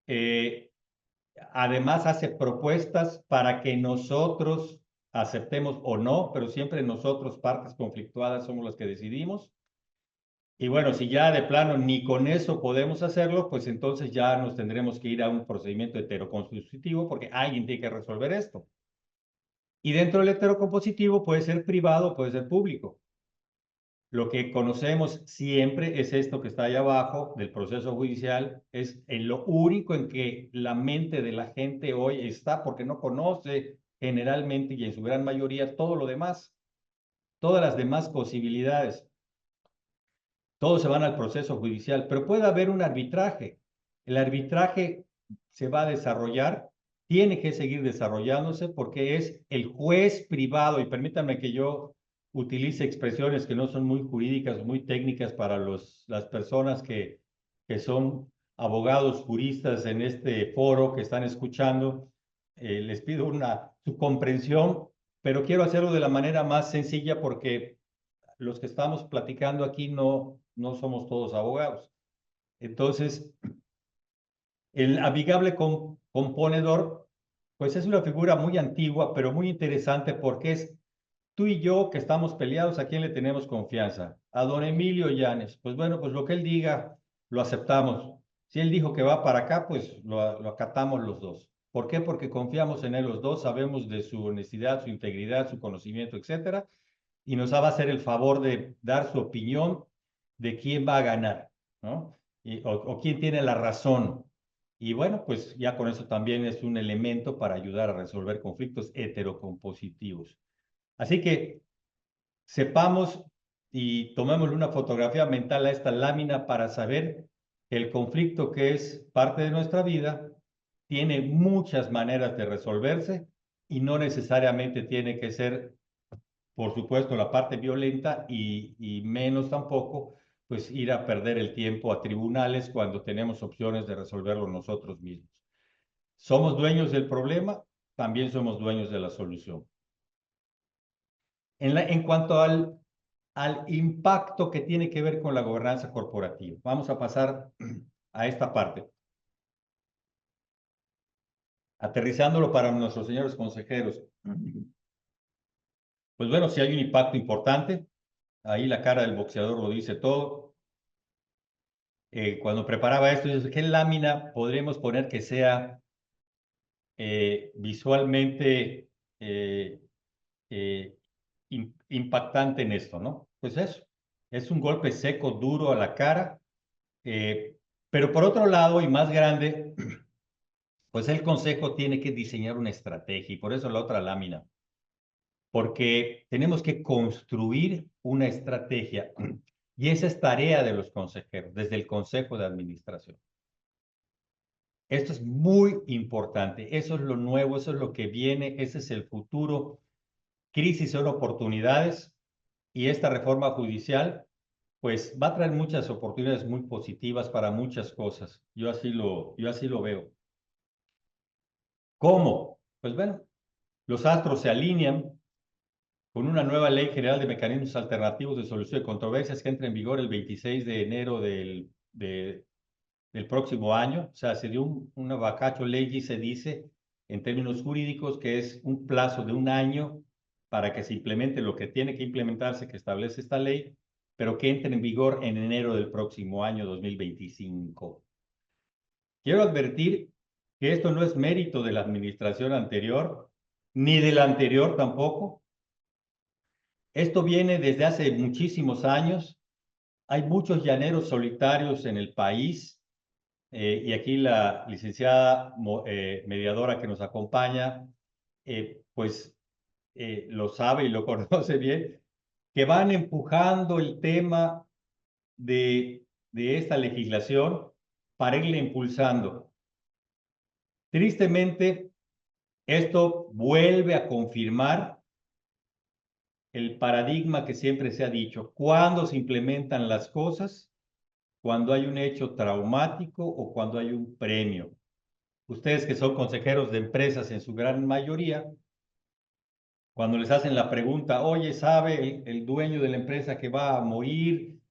eh, además hace propuestas para que nosotros aceptemos o no, pero siempre nosotros, partes conflictuadas, somos las que decidimos. Y bueno, si ya de plano ni con eso podemos hacerlo, pues entonces ya nos tendremos que ir a un procedimiento heterocompositivo porque alguien tiene que resolver esto. Y dentro del heterocompositivo puede ser privado, puede ser público. Lo que conocemos siempre es esto que está ahí abajo del proceso judicial, es en lo único en que la mente de la gente hoy está porque no conoce generalmente y en su gran mayoría todo lo demás, todas las demás posibilidades. Todos se van al proceso judicial, pero puede haber un arbitraje. El arbitraje se va a desarrollar, tiene que seguir desarrollándose porque es el juez privado, y permítanme que yo utilice expresiones que no son muy jurídicas, muy técnicas para las personas que son abogados juristas en este foro que están escuchando. Les pido su comprensión, pero quiero hacerlo de la manera más sencilla porque los que estamos platicando aquí no somos todos abogados. Entonces, el amigable componedor, pues es una figura muy antigua, pero muy interesante porque es tú y yo que estamos peleados, ¿a quién le tenemos confianza? A don Emilio Llanes. Pues bueno, pues lo que él diga, lo aceptamos. Si él dijo que va para acá, pues lo acatamos los dos. ¿Por qué? Porque confiamos en él los dos, sabemos de su honestidad, su integridad, su conocimiento, etcétera, y nos va a hacer el favor de dar su opinión de quién va a ganar, ¿no? O quién tiene la razón. Y bueno, pues ya con eso también es un elemento para ayudar a resolver conflictos heterocompositivos. Así que sepamos y tomémosle una fotografía mental a esta lámina para saber que el conflicto que es parte de nuestra vida tiene muchas maneras de resolverse y no necesariamente tiene que ser, por supuesto, la parte violenta y menos tampoco, pues ir a perder el tiempo a tribunales cuando tenemos opciones de resolverlo nosotros mismos. Somos dueños del problema, también somos dueños de la solución. En cuanto al impacto que tiene que ver con la gobernanza corporativa, vamos a pasar a esta parte. aterrizándolo para nuestros señores consejeros. Pues bueno, si hay un impacto importante, ahí la cara del boxeador lo dice todo. Cuando preparaba esto, yo dije, ¿qué lámina podremos poner que sea visualmente eh, eh, impactante en esto, ¿no? Pues eso, es un golpe seco, duro a la cara, eh, pero por otro lado, y más grande, pues el consejo tiene que diseñar una estrategia, y por eso la otra lámina, porque tenemos que construir una estrategia, y esa es tarea de los consejeros, desde el consejo de administración. Esto es muy importante, eso es lo nuevo, eso es lo que viene, ese es el futuro. Crisis son oportunidades y esta reforma judicial pues va a traer muchas oportunidades muy positivas para muchas cosas. Yo así lo veo. ¿Cómo? Pues bueno, los astros se alinean con una nueva Ley General de Mecanismos Alternativos de Solución de Controversias que entra en vigor el 26 de enero del próximo año. O sea, se dio una vacatio legis, se dice en términos jurídicos, que es un plazo de un año para que se implemente lo que tiene que implementarse, que establece esta ley, pero que entre en vigor en enero del próximo año 2025. Quiero advertir que esto no es mérito de la administración anterior, ni de la anterior tampoco. Esto viene desde hace muchísimos años. Hay muchos llaneros solitarios en el país y aquí la licenciada mediadora que nos acompaña, pues lo sabe y lo conoce bien, que van empujando el tema de esta legislación para irle impulsando. Tristemente, esto vuelve a confirmar el paradigma que siempre se ha dicho. Cuando se implementan las cosas, cuando hay un hecho traumático o cuando hay un premio. Ustedes que son consejeros de empresas en su gran mayoría, cuando les hacen la pregunta, oye, ¿sabe el dueño de la empresa que va a morir,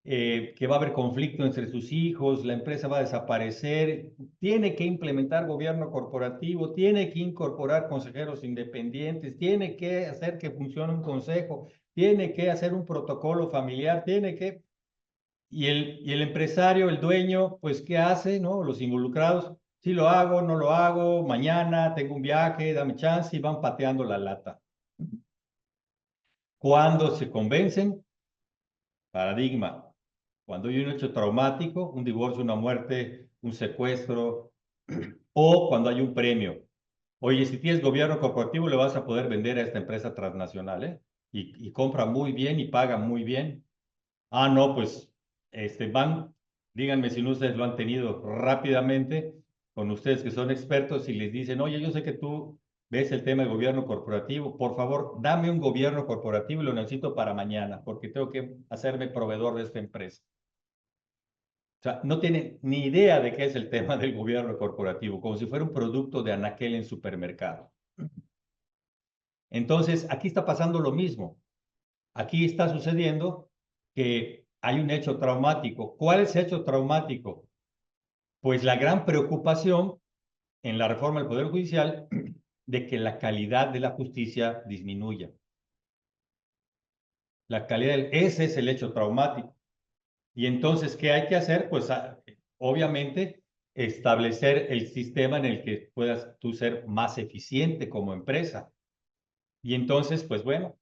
que va a haber conflicto entre sus hijos, la empresa va a desaparecer, tiene que implementar gobierno corporativo, tiene que incorporar consejeros independientes, tiene que hacer que funcione un consejo, tiene que hacer un protocolo familiar, tiene que... Y el empresario, el dueño, pues, ¿qué hace, no? Los involucrados, sí lo hago, no lo hago, mañana tengo un viaje, dame chance, y van pateando la lata. Cuando se convencen, paradigma. Cuando hay un hecho traumático, un divorcio, una muerte, un secuestro, o cuando hay un premio. Oye, si tienes gobierno corporativo, le vas a poder vender a esta empresa transnacional, ¿eh? Y compra muy bien y paga muy bien. Ah, no, pues van, díganme si no ustedes lo han tenido rápidamente con ustedes que son expertos y les dicen, oye, yo sé que tú ves el tema del gobierno corporativo, por favor, dame un gobierno corporativo y lo necesito para mañana porque tengo que hacerme proveedor de esta empresa. O sea, no tienen ni idea de qué es el tema del gobierno corporativo, como si fuera un producto de anaquel en supermercado. Entonces, aquí está pasando lo mismo. Aquí está sucediendo que hay un hecho traumático. ¿Cuál es el hecho traumático? Pues la gran preocupación en la reforma del Poder Judicial de que la calidad de la justicia disminuya. Ese es el hecho traumático. Y entonces, ¿qué hay que hacer? Pues obviamente establecer el sistema en el que puedas tú ser más eficiente como empresa. Y entonces, pues bueno,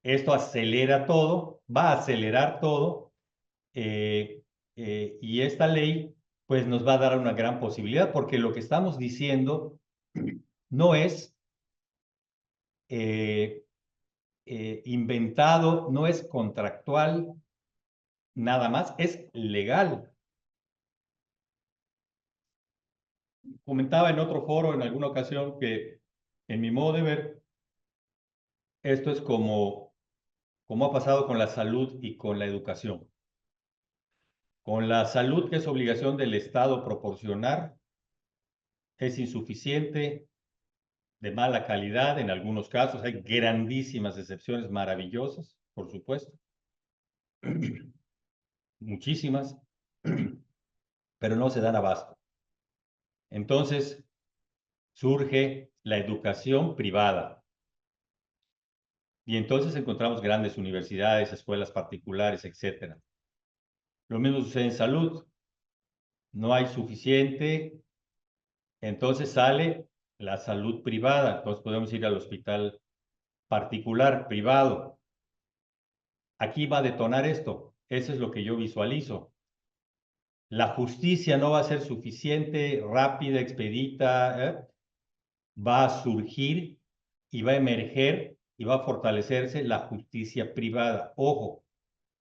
esto acelera todo, va a acelerar todo eh, y esta ley pues nos va a dar una gran posibilidad porque lo que estamos diciendo no es eh, inventado, no es contractual, nada más, es legal. Comentaba en otro foro en alguna ocasión que en mi modo de ver, esto es como ha pasado con la salud y con la educación. Con la salud, que es obligación del Estado proporcionar, es insuficiente, de mala calidad en algunos casos. Hay grandísimas excepciones maravillosas, por supuesto, muchísimas, pero no se dan abasto. Entonces, surge la educación privada. Y entonces encontramos grandes universidades, escuelas particulares, etc. Lo mismo sucede en salud. No hay suficiente, entonces sale la salud privada. Entonces podemos ir al hospital particular, privado. Aquí va a detonar esto. Eso es lo que yo visualizo. La justicia no va a ser suficiente, rápida, expedita, va a surgir y va a emerger y va a fortalecerse la justicia privada. Ojo,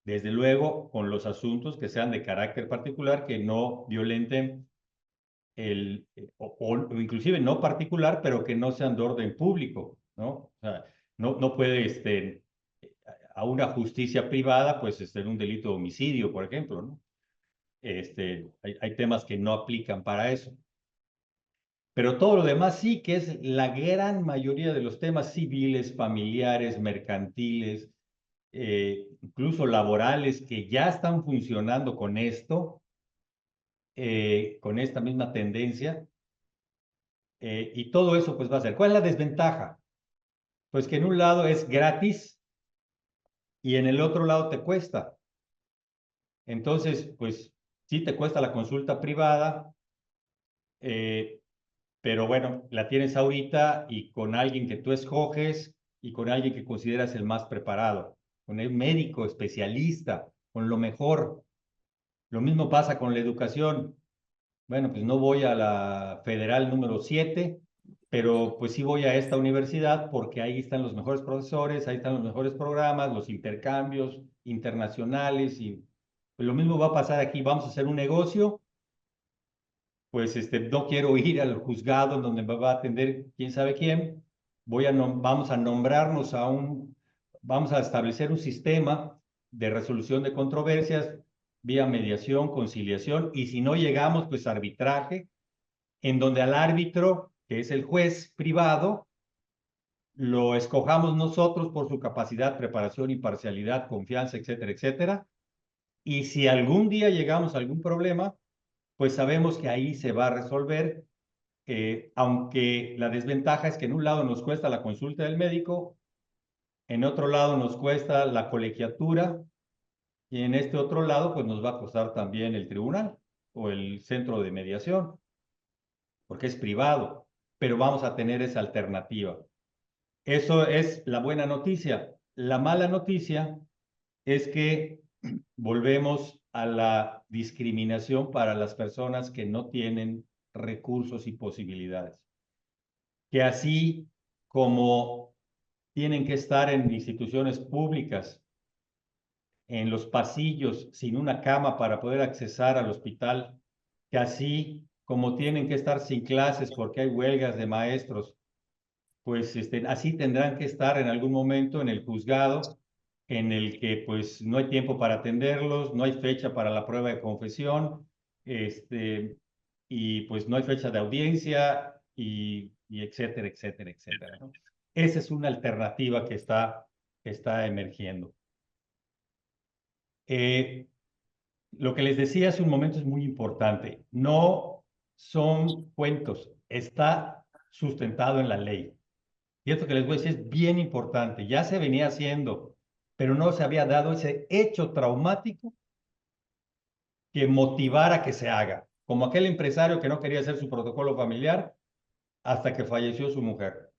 desde luego con los asuntos que sean de carácter particular, que no violenten o inclusive no particular, pero que no sean de orden público, ¿no? O sea, no puede, a una justicia privada, pues, un delito de homicidio, por ejemplo, ¿no? Hay temas que no aplican para eso. Pero todo lo demás sí, que es la gran mayoría de los temas civiles, familiares, mercantiles, incluso laborales, que ya están funcionando con esto, con esta misma tendencia, y todo eso pues va a ser. ¿Cuál es la desventaja? Pues que en un lado es gratis y en el otro lado te cuesta. Entonces, pues sí te cuesta la consulta privada, eh, pero bueno, la tienes ahorita y con alguien que tú escoges y con alguien que consideras el más preparado, con el médico especialista, con lo mejor. Lo mismo pasa con la educación. Bueno, pues no voy a la federal número 7, pero pues sí voy a esta universidad porque ahí están los mejores profesores, ahí están los mejores programas, los intercambios internacionales y pues lo mismo va a pasar aquí. Vamos a hacer un negocio, pues no quiero ir al juzgado en donde me va a atender quién sabe quién. Vamos a nombrarnos vamos a establecer un sistema de resolución de controversias vía mediación, conciliación, y si no llegamos, pues arbitraje, en donde al árbitro, que es el juez privado, lo escojamos nosotros por su capacidad, preparación, imparcialidad, confianza, etcétera, etcétera. Y si algún día llegamos a algún problema, pues sabemos que ahí se va a resolver, aunque la desventaja es que en un lado nos cuesta la consulta del médico, en otro lado nos cuesta la colegiatura y en este otro lado pues nos va a costar también el tribunal o el centro de mediación, porque es privado, pero vamos a tener esa alternativa. Eso es la buena noticia. La mala noticia es que volvemos a la discriminación para las personas que no tienen recursos y posibilidades. Que así como tienen que estar en instituciones públicas, en los pasillos, sin una cama para poder accesar al hospital, que así como tienen que estar sin clases porque hay huelgas de maestros, pues así tendrán que estar en algún momento en el juzgado, en el que pues no hay tiempo para atenderlos, no hay fecha para la prueba de confesión, y pues no hay fecha de audiencia y etcétera, etcétera, etcétera, ¿no? Esa es una alternativa que está emergiendo. Lo que les decía hace un momento es muy importante. No son cuentos, está sustentado en la ley. Y esto que les voy a decir es bien importante. Ya se venía haciendo, pero no se había dado ese hecho traumático que motivara que se haga. Como aquel empresario que no quería hacer su protocolo familiar hasta que falleció su mujer.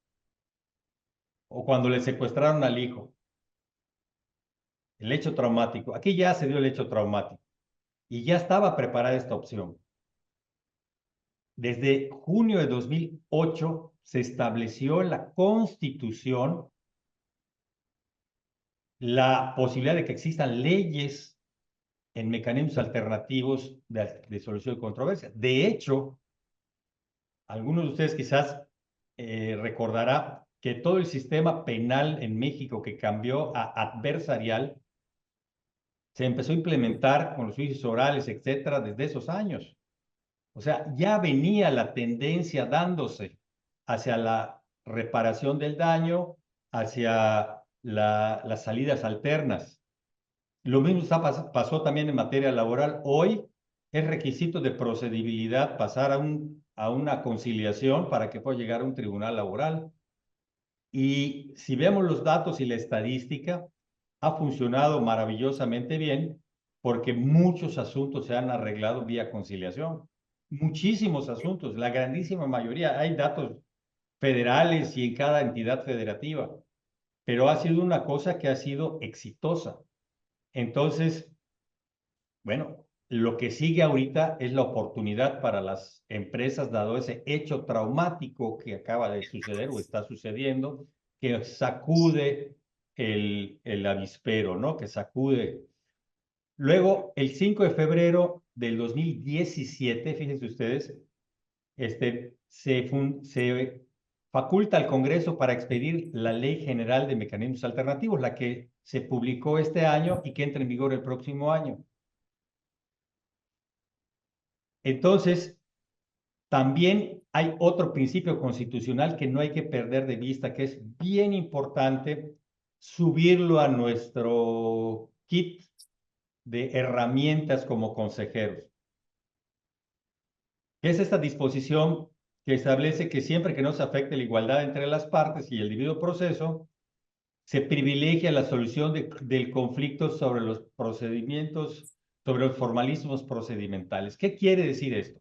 O cuando le secuestraron al hijo. El hecho traumático. Aquí ya se dio el hecho traumático. Y ya estaba preparada esta opción. Desde junio de 2008 se estableció en la Constitución la posibilidad de que existan leyes en mecanismos alternativos de solución de controversia. De hecho, algunos de ustedes quizás recordará que todo el sistema penal en México que cambió a adversarial se empezó a implementar con los juicios orales, etcétera, desde esos años. O sea, ya venía la tendencia dándose hacia la reparación del daño, hacia las salidas alternas. Lo mismo pasó también en materia laboral. Hoy es requisito de procedibilidad pasar a una conciliación para que pueda llegar a un tribunal laboral. Y si vemos los datos y la estadística, ha funcionado maravillosamente bien porque muchos asuntos se han arreglado vía conciliación. Muchísimos asuntos, la grandísima mayoría. Hay datos federales y en cada entidad federativa, pero ha sido una cosa que ha sido exitosa. Entonces, bueno, lo que sigue ahorita es la oportunidad para las empresas, dado ese hecho traumático que acaba de suceder o está sucediendo, que sacude el avispero, ¿no? Que sacude. Luego, el 5 de febrero del 2017, fíjense ustedes, se faculta al Congreso para expedir la Ley General de Mecanismos Alternativos, la que se publicó este año y que entra en vigor el próximo año. Entonces, también hay otro principio constitucional que no hay que perder de vista, que es bien importante subirlo a nuestro kit de herramientas como consejeros, que es esta disposición que establece que siempre que no se afecte la igualdad entre las partes y el debido proceso, se privilegia la solución del conflicto sobre los procedimientos, sobre los formalismos procedimentales. ¿Qué quiere decir esto?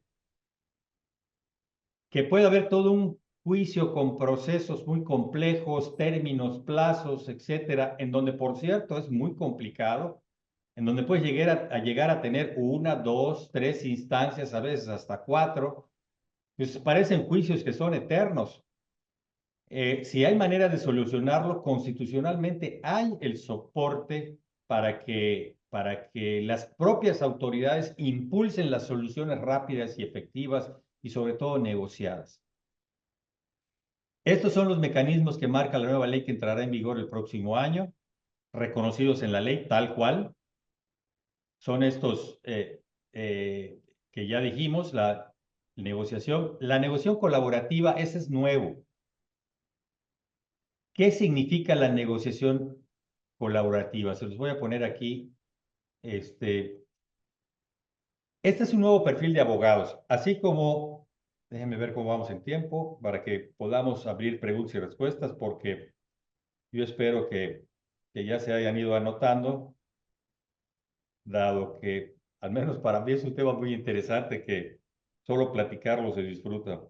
Que puede haber todo un juicio con procesos muy complejos, términos, plazos, etcétera, en donde, por cierto, es muy complicado, en donde puedes llegar a tener una, dos, tres instancias, a veces hasta cuatro, pues parecen juicios que son eternos. Si hay manera de solucionarlo constitucionalmente, hay el soporte para que las propias autoridades impulsen las soluciones rápidas y efectivas y sobre todo negociadas. Estos son los mecanismos que marca la nueva ley que entrará en vigor el próximo año, reconocidos en la ley tal cual. Son estos que ya dijimos, la negociación. La negociación colaborativa, ese es nuevo. ¿Qué significa la negociación colaborativa? Se los voy a poner aquí. Este es un nuevo perfil de abogados, así como, déjenme ver cómo vamos en tiempo para que podamos abrir preguntas y respuestas, porque yo espero que ya se hayan ido anotando, dado que al menos para mí es un tema muy interesante que solo platicarlo se disfruta.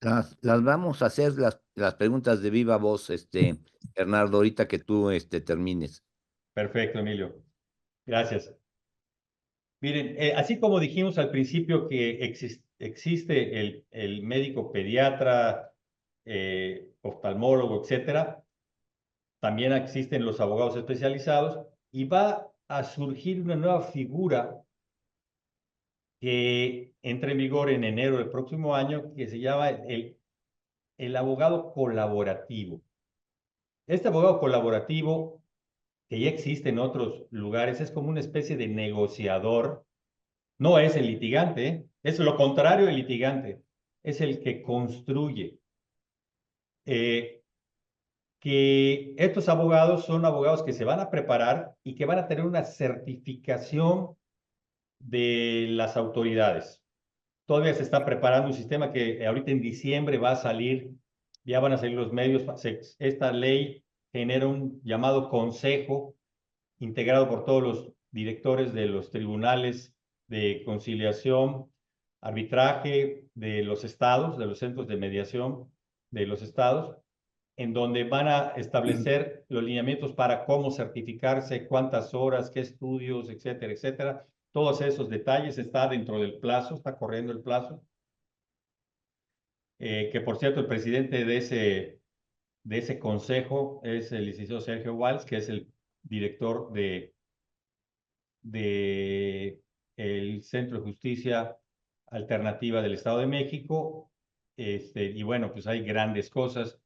Las vamos a hacer las preguntas de viva voz, Bernardo, ahorita que tú termines. Perfecto, Emilio. Gracias. Miren, así como dijimos al principio que existe el médico pediatra, oftalmólogo, etcétera, también existen los abogados especializados y va a surgir una nueva figura que entra en vigor en enero del próximo año, que se llama el abogado colaborativo. Este abogado colaborativo, que ya existe en otros lugares, es como una especie de negociador. No es el litigante, ¿eh? Es lo contrario del litigante, es el que construye. Eh, que estos abogados son abogados que se van a preparar y que van a tener una certificación de las autoridades. Todavía se está preparando un sistema que ahorita en diciembre va a salir, ya van a salir los medios. Esta ley genera un llamado consejo integrado por todos los directores de los tribunales de conciliación, arbitraje de los estados, de los centros de mediación de los estados, en donde van a establecer los lineamientos para cómo certificarse, cuántas horas, qué estudios, etcétera, etcétera. Todos esos detalles está dentro del plazo, está corriendo el plazo. Que por cierto, el presidente de ese consejo es el licenciado Sergio Valls, que es el director de el Centro de Justicia Alternativa del Estado de México. Y bueno, pues hay grandes cosas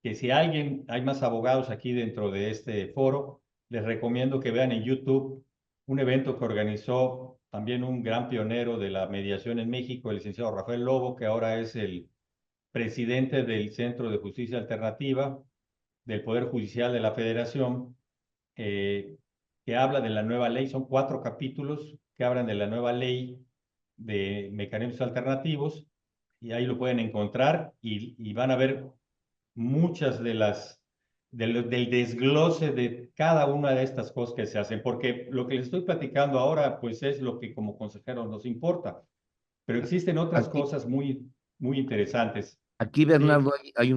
que si hay más abogados aquí dentro de este foro, les recomiendo que vean en YouTube un evento que organizó también un gran pionero de la mediación en México, el licenciado Rafael Lobo, que ahora es el presidente del Centro de Justicia Alternativa del Poder Judicial de la Federación, eh, que habla de la nueva ley. Son 4 capítulos que hablan de la nueva ley de mecanismos alternativos y ahí lo pueden encontrar y van a ver muchas de del desglose de cada una de estas cosas que se hacen, porque lo que les estoy platicando ahora, pues es lo que como consejeros nos importa, pero existen otras Aquí, cosas muy interesantes. aquí Eh, Bernardo, hay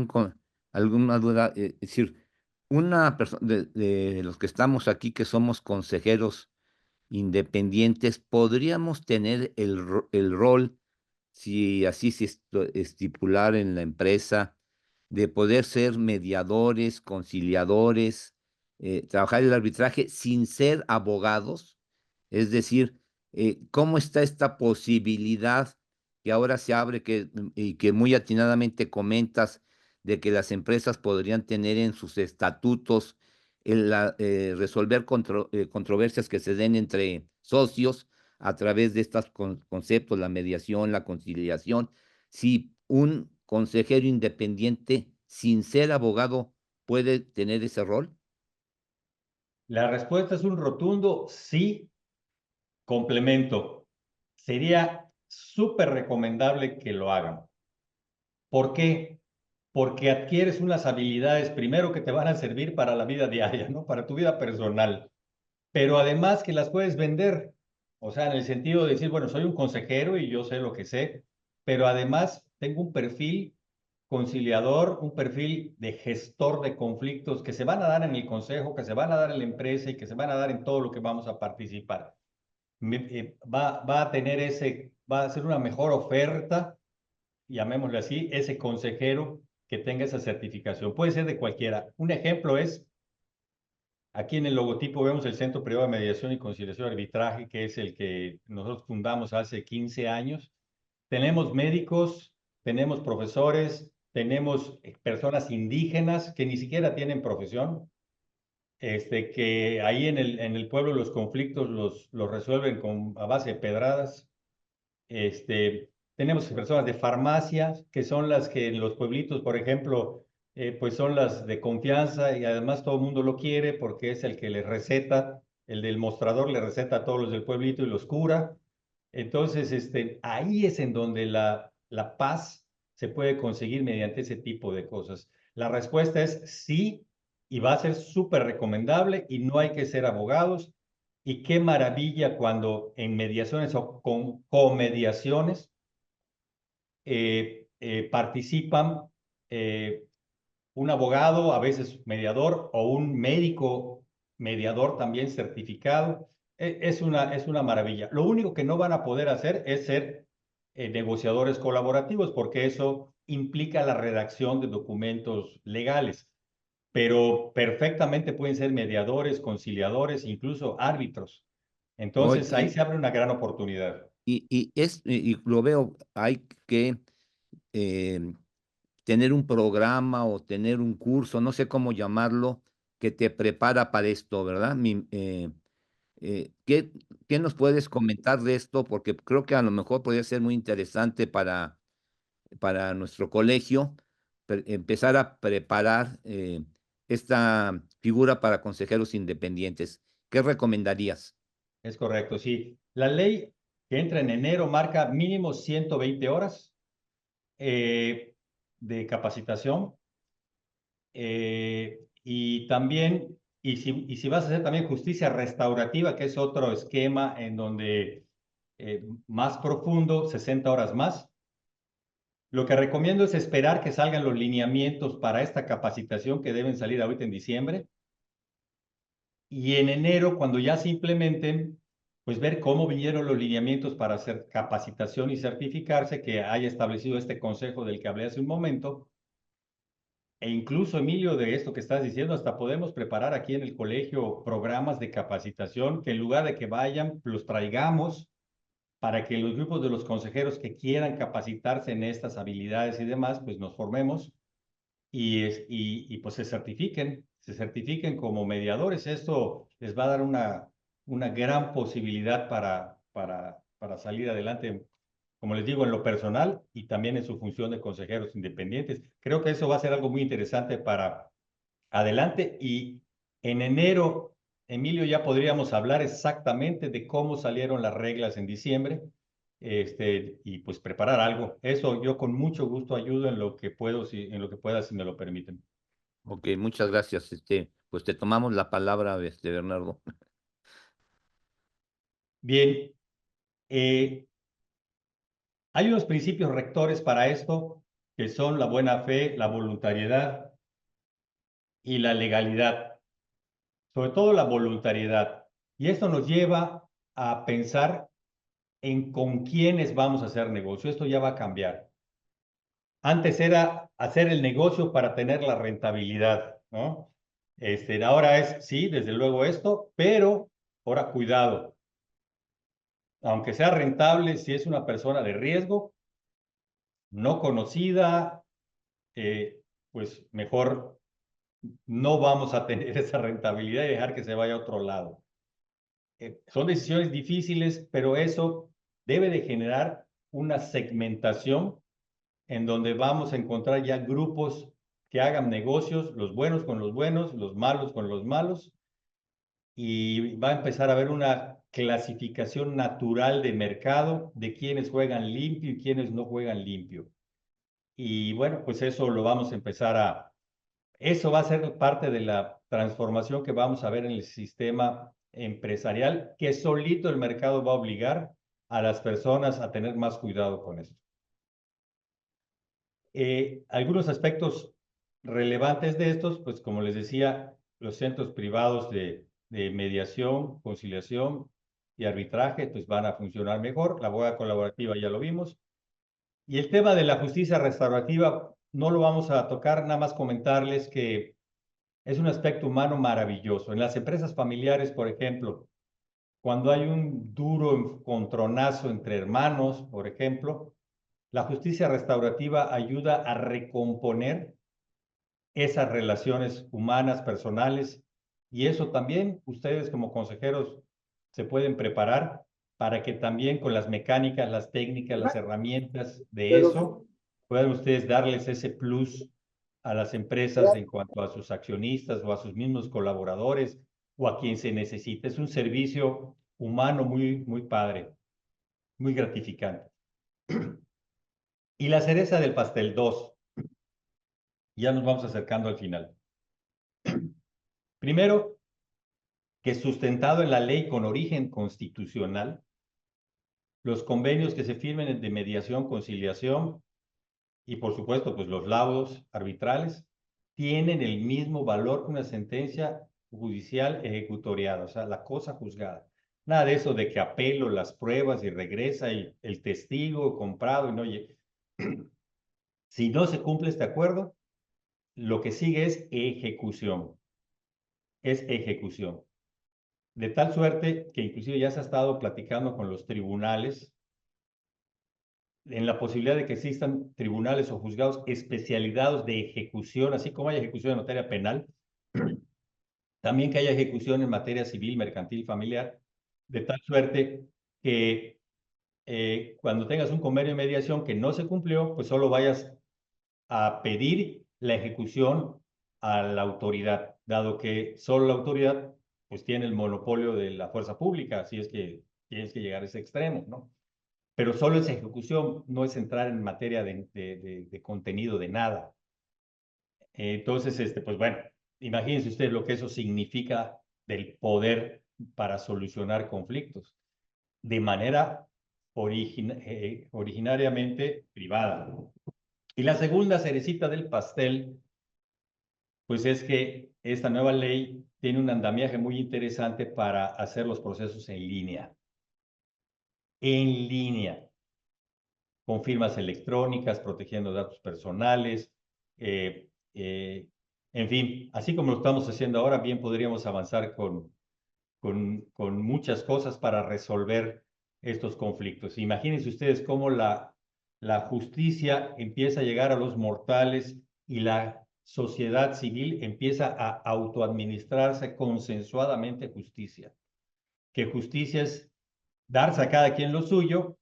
alguna duda, es decir, una persona de los que estamos aquí, que somos consejeros independientes, podríamos tener el rol, si así se estipular en la empresa, de poder ser mediadores, conciliadores, trabajar el arbitraje sin ser abogados. Es decir, ¿cómo está esta posibilidad que ahora se abre y que muy atinadamente comentas, de que las empresas podrían tener en sus estatutos resolver controversias que se den entre socios a través de estos conceptos, la mediación, la conciliación? Si un consejero independiente, sin ser abogado, puede tener ese rol. la respuesta es un rotundo sí, complemento. Sería súper recomendable que lo hagan. ¿Por qué? Porque adquieres unas habilidades primero que te van a servir para la vida diaria, ¿no? Para tu vida personal, pero además que las puedes vender. O sea, en el sentido de decir, bueno, soy un consejero y yo sé lo que sé, pero además tengo un perfil conciliador, un perfil de gestor de conflictos que se van a dar en el consejo, que se van a dar en la empresa y que se van a dar en todo lo que vamos a participar. Va a tener va a ser una mejor oferta, llamémosle así, ese consejero que tenga esa certificación. Puede ser de cualquiera. Un ejemplo es, aquí en el logotipo vemos el Centro Privado de Mediación y Conciliación y Arbitraje, que es el que nosotros fundamos hace 15 años. Tenemos médicos, tenemos profesores, tenemos personas indígenas que ni siquiera tienen profesión, que ahí en el pueblo los conflictos los resuelven a base de pedradas. Tenemos personas de farmacias, que son las que en los pueblitos, por ejemplo, pues son las de confianza y además todo el mundo lo quiere porque es el que le receta, el del mostrador le receta a todos los del pueblito y los cura. Entonces, ahí es en donde la paz se puede conseguir mediante ese tipo de cosas. La respuesta es sí, y va a ser súper recomendable y no hay que ser abogados. Y qué maravilla cuando en mediaciones o con comediaciones participan eh, un abogado, a veces mediador, o un médico mediador también certificado. Es una maravilla. Lo único que no van a poder hacer es ser negociadores colaborativos, porque eso implica la redacción de documentos legales, pero perfectamente pueden ser mediadores, conciliadores, incluso árbitros. Hoy, Entonces ahí se abre una gran oportunidad. y lo veo, hay que eh, tener un programa o tener un curso, no sé cómo llamarlo, que te prepara para esto, ¿verdad? ¿Qué, qué nos puedes comentar de esto? Porque creo que a lo mejor podría ser muy interesante para nuestro colegio, empezar a preparar esta figura para consejeros independientes. ¿Qué recomendarías? Es correcto, sí. La ley que entra en enero marca mínimo 120 horas eh, de capacitación, y también, y si vas a hacer también justicia restaurativa, que es otro esquema en donde más profundo, 60 horas más. Lo que recomiendo es esperar que salgan los lineamientos para esta capacitación que deben salir ahorita en diciembre y en enero, cuando ya se implementen, pues ver cómo vinieron los lineamientos para hacer capacitación y certificarse, que haya establecido este consejo del que hablé hace un momento. E incluso, Emilio, de esto que estás diciendo, hasta podemos preparar aquí en el colegio programas de capacitación que en lugar de que vayan, los traigamos para que los grupos de los consejeros que quieran capacitarse en estas habilidades y demás, pues nos formemos y pues se certifiquen como mediadores. Esto les va a dar una gran posibilidad para salir adelante, como les digo, en lo personal y también en su función de consejeros independientes. Creo que eso va a ser algo muy interesante para adelante y en enero, Emilio, ya podríamos hablar exactamente de cómo salieron las reglas en diciembre y pues preparar algo. Eso yo con mucho gusto ayudo en lo que puedo, si, en lo que pueda, si me lo permiten. Ok, muchas gracias. Pues te tomamos la palabra, Bernardo. Bien, eh, hay unos principios rectores para esto que son la buena fe, la voluntariedad y la legalidad, sobre todo la voluntariedad. Y esto nos lleva a pensar en con quiénes vamos a hacer negocio. Esto ya va a cambiar. Antes era hacer el negocio para tener la rentabilidad, ¿no? Ahora es, sí, desde luego esto, pero ahora cuidado. Aunque sea rentable, si es una persona de riesgo, no conocida, pues mejor no vamos a tener esa rentabilidad y dejar que se vaya a otro lado. Son decisiones difíciles, pero eso debe de generar una segmentación en donde vamos a encontrar ya grupos que hagan negocios, los buenos con los malos con los malos, y va a empezar a haber una clasificación natural de mercado de quienes juegan limpio y quienes no juegan limpio. Y bueno, pues eso lo vamos a empezar a, eso va a ser parte de la transformación que vamos a ver en el sistema empresarial, que solito el mercado va a obligar a las personas a tener más cuidado con esto. Algunos aspectos relevantes de estos, pues como les decía, los centros privados de mediación, conciliación y arbitraje, pues van a funcionar mejor. La boda colaborativa ya lo vimos. Y el tema de la justicia restaurativa no lo vamos a tocar, nada más comentarles que es un aspecto humano maravilloso. En las empresas familiares, por ejemplo, cuando hay un duro encontronazo entre hermanos, por ejemplo, la justicia restaurativa ayuda a recomponer esas relaciones humanas, personales, y eso también ustedes como consejeros se pueden preparar para que también con las mecánicas, las técnicas, las herramientas de eso, puedan ustedes darles ese plus a las empresas en cuanto a sus accionistas o a sus mismos colaboradores o a quien se necesite. Es un servicio humano muy, muy padre, muy gratificante. Y la cereza del pastel 2, ya nos vamos acercando al final. Primero, que sustentado en la ley con origen constitucional, los convenios que se firmen de mediación, conciliación y por supuesto pues los laudos arbitrales tienen el mismo valor que una sentencia judicial ejecutoriada, o sea, la cosa juzgada. Nada de eso de que apelo las pruebas y regresa y el testigo comprado y no oye. Si no se cumple este acuerdo, lo que sigue es ejecución. Es ejecución. De tal suerte que inclusive ya se ha estado platicando con los tribunales en la posibilidad de que existan tribunales o juzgados especializados de ejecución, así como hay ejecución en materia penal, también que haya ejecución en materia civil, mercantil, familiar, de tal suerte que cuando tengas un convenio de mediación que no se cumplió, pues solo vayas a pedir la ejecución a la autoridad, dado que solo la autoridad pues tiene el monopolio de la fuerza pública, así es que tienes que llegar a ese extremo, ¿no? Pero solo es ejecución, no es entrar en materia de contenido de nada. Entonces, pues bueno, imagínense ustedes lo que eso significa del poder para solucionar conflictos de manera originariamente privada. Y la segunda cerecita del pastel, pues es que esta nueva ley tiene un andamiaje muy interesante para hacer los procesos en línea. En línea, con firmas electrónicas, protegiendo datos personales, eh, eh, en fin, así como lo estamos haciendo ahora, bien podríamos avanzar con muchas cosas para resolver estos conflictos. Imagínense ustedes cómo la justicia empieza a llegar a los mortales y la sociedad civil empieza a autoadministrarse consensuadamente justicia. Que justicia es darse a cada quien lo suyo,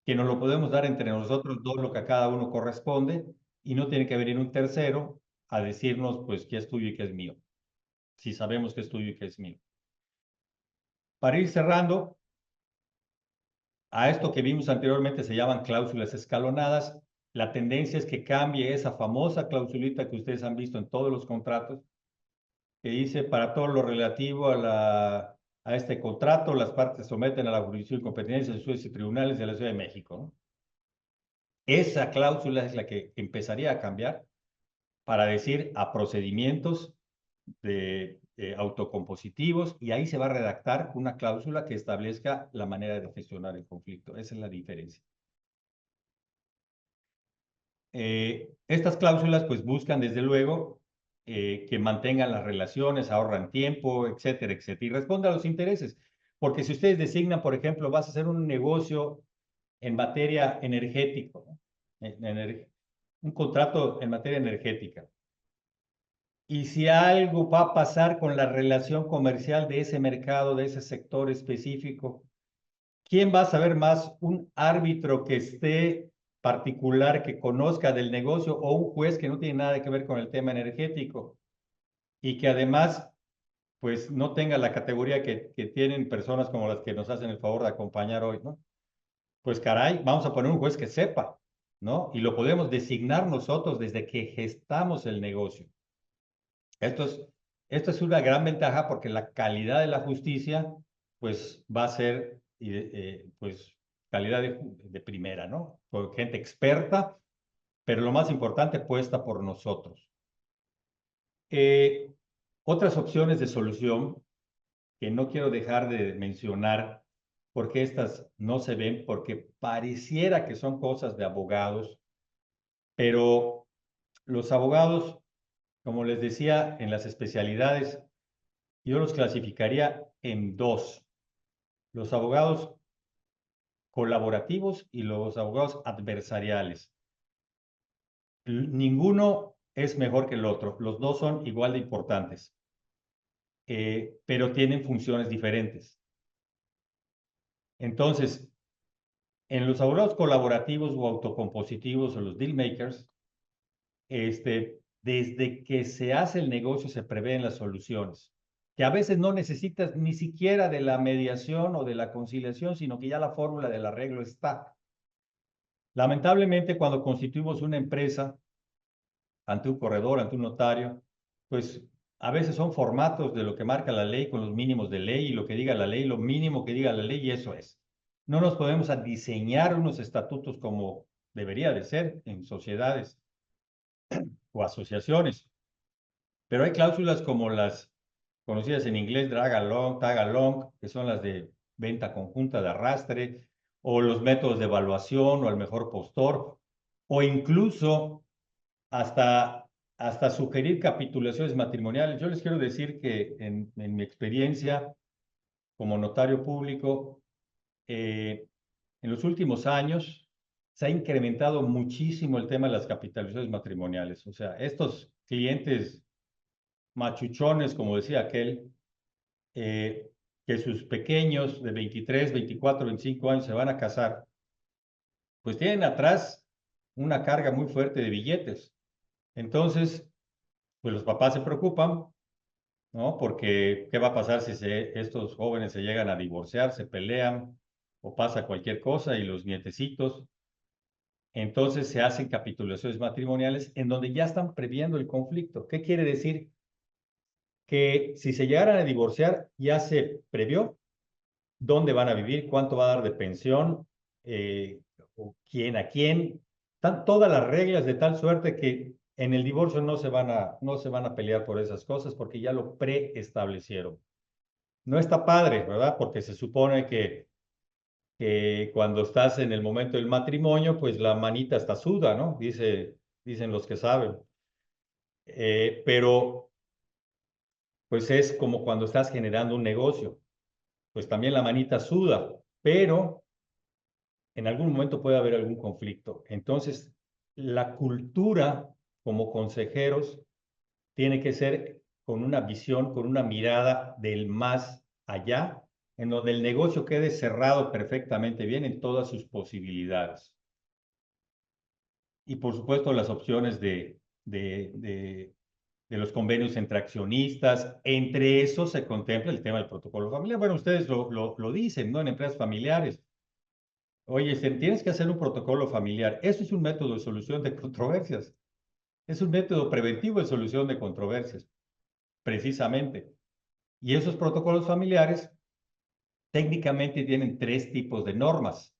que nos lo podemos dar entre nosotros dos lo que a cada uno corresponde y no tiene que venir un tercero a decirnos pues qué es tuyo y qué es mío, si sabemos qué es tuyo y qué es mío. Para ir cerrando, A esto que vimos anteriormente se llaman cláusulas escalonadas. La tendencia es que cambie esa famosa clausulita que ustedes han visto en todos los contratos, que dice para todo lo relativo a este contrato, las partes se someten a la jurisdicción y competencia de los jueces y tribunales de la Ciudad de México, ¿no? Esa cláusula es la que empezaría a cambiar para decir a procedimientos de autocompositivos, y ahí se va a redactar una cláusula que establezca la manera de gestionar el conflicto. Esa es la diferencia. Estas cláusulas pues buscan desde luego que mantengan las relaciones, ahorran tiempo, etcétera, etcétera, y respondan a los intereses. Porque si ustedes designan, por ejemplo, vas a hacer un negocio en materia energética, ¿no? Un contrato en materia energética. Y si algo va a pasar con la relación comercial de ese mercado, de ese sector específico, ¿quién va a saber más? ¿Un árbitro que esté particular, que conozca del negocio, o un juez que no tiene nada que ver con el tema energético y que además pues no tenga la categoría que tienen personas como las que nos hacen el favor de acompañar hoy, ¿no? Pues caray, vamos a poner un juez que sepa, ¿no? Y lo podemos designar nosotros desde que gestamos el negocio. Esto es, esto es una gran ventaja porque la calidad de la justicia, pues, va a ser, pues, calidad de primera, ¿no? Por gente experta, pero lo más importante, puesta por nosotros. Eh, Otras opciones de solución que no quiero dejar de mencionar, porque estas no se ven, porque pareciera que son cosas de abogados, pero los abogados, como les decía, en las especialidades, yo los clasificaría en dos: los abogados colaborativos y los abogados adversariales. Ninguno es mejor que el otro, los dos son igual de importantes, pero tienen funciones diferentes. Entonces, en los abogados colaborativos o autocompositivos o los deal makers, desde que se hace el negocio se prevén las soluciones, que a veces no necesitas ni siquiera de la mediación o de la conciliación, sino que ya la fórmula del arreglo está. Lamentablemente, cuando constituimos una empresa ante un corredor, ante un notario, pues a veces son formatos de lo que marca la ley con los mínimos de ley, y lo que diga la ley, lo mínimo que diga la ley, y eso es. No nos podemos a diseñar unos estatutos como debería de ser en sociedades o asociaciones. Pero hay cláusulas como las conocidas en inglés drag along, tag along, que son las de venta conjunta de arrastre, o los métodos de evaluación, o el mejor postor, o incluso hasta sugerir capitulaciones matrimoniales. Yo les quiero decir que en mi experiencia como notario público, en los últimos años se ha incrementado muchísimo el tema de las capitalizaciones matrimoniales. O sea, estos clientes machuchones, como decía aquel, que sus pequeños de 23, 24, 25 años se van a casar, pues tienen atrás una carga muy fuerte de billetes. Entonces, pues los papás se preocupan, ¿no? Porque ¿qué va a pasar si estos jóvenes se llegan a divorciar, se pelean o pasa cualquier cosa y los nietecitos? Entonces se hacen capitulaciones matrimoniales en donde ya están previendo el conflicto. ¿Qué quiere decir? Que si se llegaran a divorciar, ya se previó dónde van a vivir, cuánto va a dar de pensión, o quién a quién. Están todas las reglas de tal suerte que en el divorcio no se van a pelear por esas cosas porque ya lo preestablecieron. No está padre, ¿verdad? Porque se supone que cuando estás en el momento del matrimonio, pues la manita está suda, ¿no? Dicen los que saben. Pero pues es como cuando estás generando un negocio, pues también la manita suda, pero en algún momento puede haber algún conflicto. Entonces, la cultura como consejeros tiene que ser con una visión, con una mirada del más allá, en donde el negocio quede cerrado perfectamente bien en todas sus posibilidades. Y por supuesto, las opciones de los convenios entre accionistas. Entre eso se contempla el tema del protocolo familiar. Bueno, ustedes lo dicen, ¿no? En empresas familiares. Oye, tienes que hacer un protocolo familiar. Eso es un método de solución de controversias. Es un método preventivo de solución de controversias, precisamente. Y esos protocolos familiares técnicamente tienen tres tipos de normas.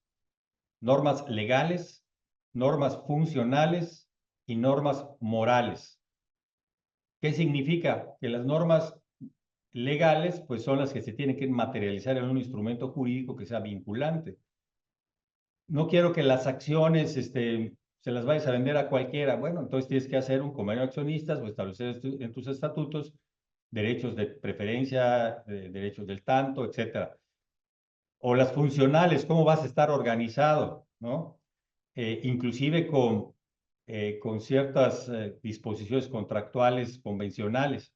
Normas legales, normas funcionales y normas morales. ¿Qué significa? Que las normas legales, pues son las que se tienen que materializar en un instrumento jurídico que sea vinculante. No quiero que las acciones, se las vayas a vender a cualquiera. Bueno, entonces tienes que hacer un convenio de accionistas o establecer en tus estatutos derechos de preferencia, derechos del tanto, etcétera. O las funcionales, cómo vas a estar organizado, ¿no? Inclusive con ciertas disposiciones contractuales convencionales.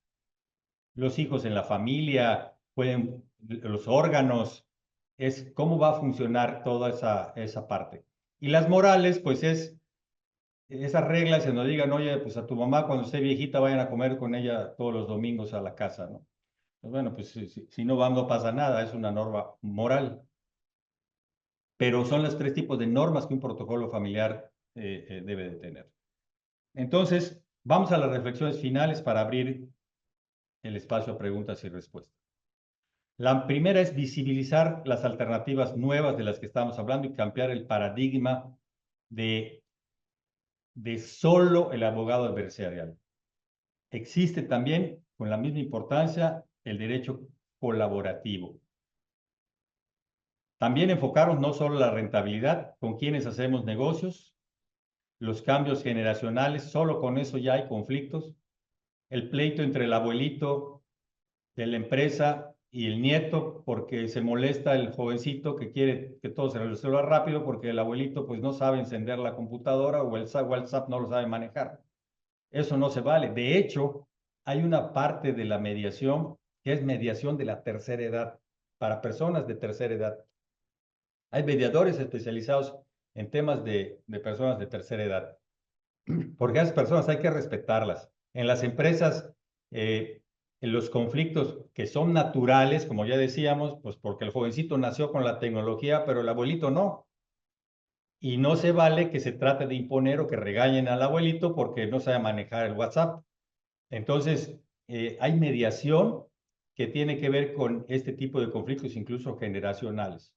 Los hijos en la familia, pueden, los órganos, es cómo va a funcionar toda esa parte. Y las morales, pues es esas reglas en donde digan, oye, pues a tu mamá cuando esté viejita vayan a comer con ella todos los domingos a la casa, ¿no? Pues bueno, pues si no van no pasa nada, es una norma moral. Pero son los tres tipos de normas que un protocolo familiar debe de tener. Entonces, vamos a las reflexiones finales para abrir el espacio a preguntas y respuestas. La primera es visibilizar las alternativas nuevas de las que estamos hablando y cambiar el paradigma de, de solo el abogado adversarial. Existe también, con la misma importancia, el derecho colaborativo. También enfocarnos no solo en la rentabilidad, con quienes hacemos negocios, los cambios generacionales, solo con eso ya hay conflictos, el pleito entre el abuelito de la empresa y el nieto, porque se molesta el jovencito que quiere que todo se resuelva rápido, porque el abuelito pues no sabe encender la computadora o el WhatsApp no lo sabe manejar. Eso no se vale. De hecho, hay una parte de la mediación que es mediación de la tercera edad, para personas de tercera edad. Hay mediadores especializados en temas de personas de tercera edad, porque a esas personas hay que respetarlas. En las empresas, en los conflictos que son naturales, como ya decíamos, pues porque el jovencito nació con la tecnología, pero el abuelito no. Y no se vale que se trate de imponer o que regañen al abuelito porque no sabe manejar el WhatsApp. Entonces, hay mediación que tiene que ver con este tipo de conflictos, incluso generacionales.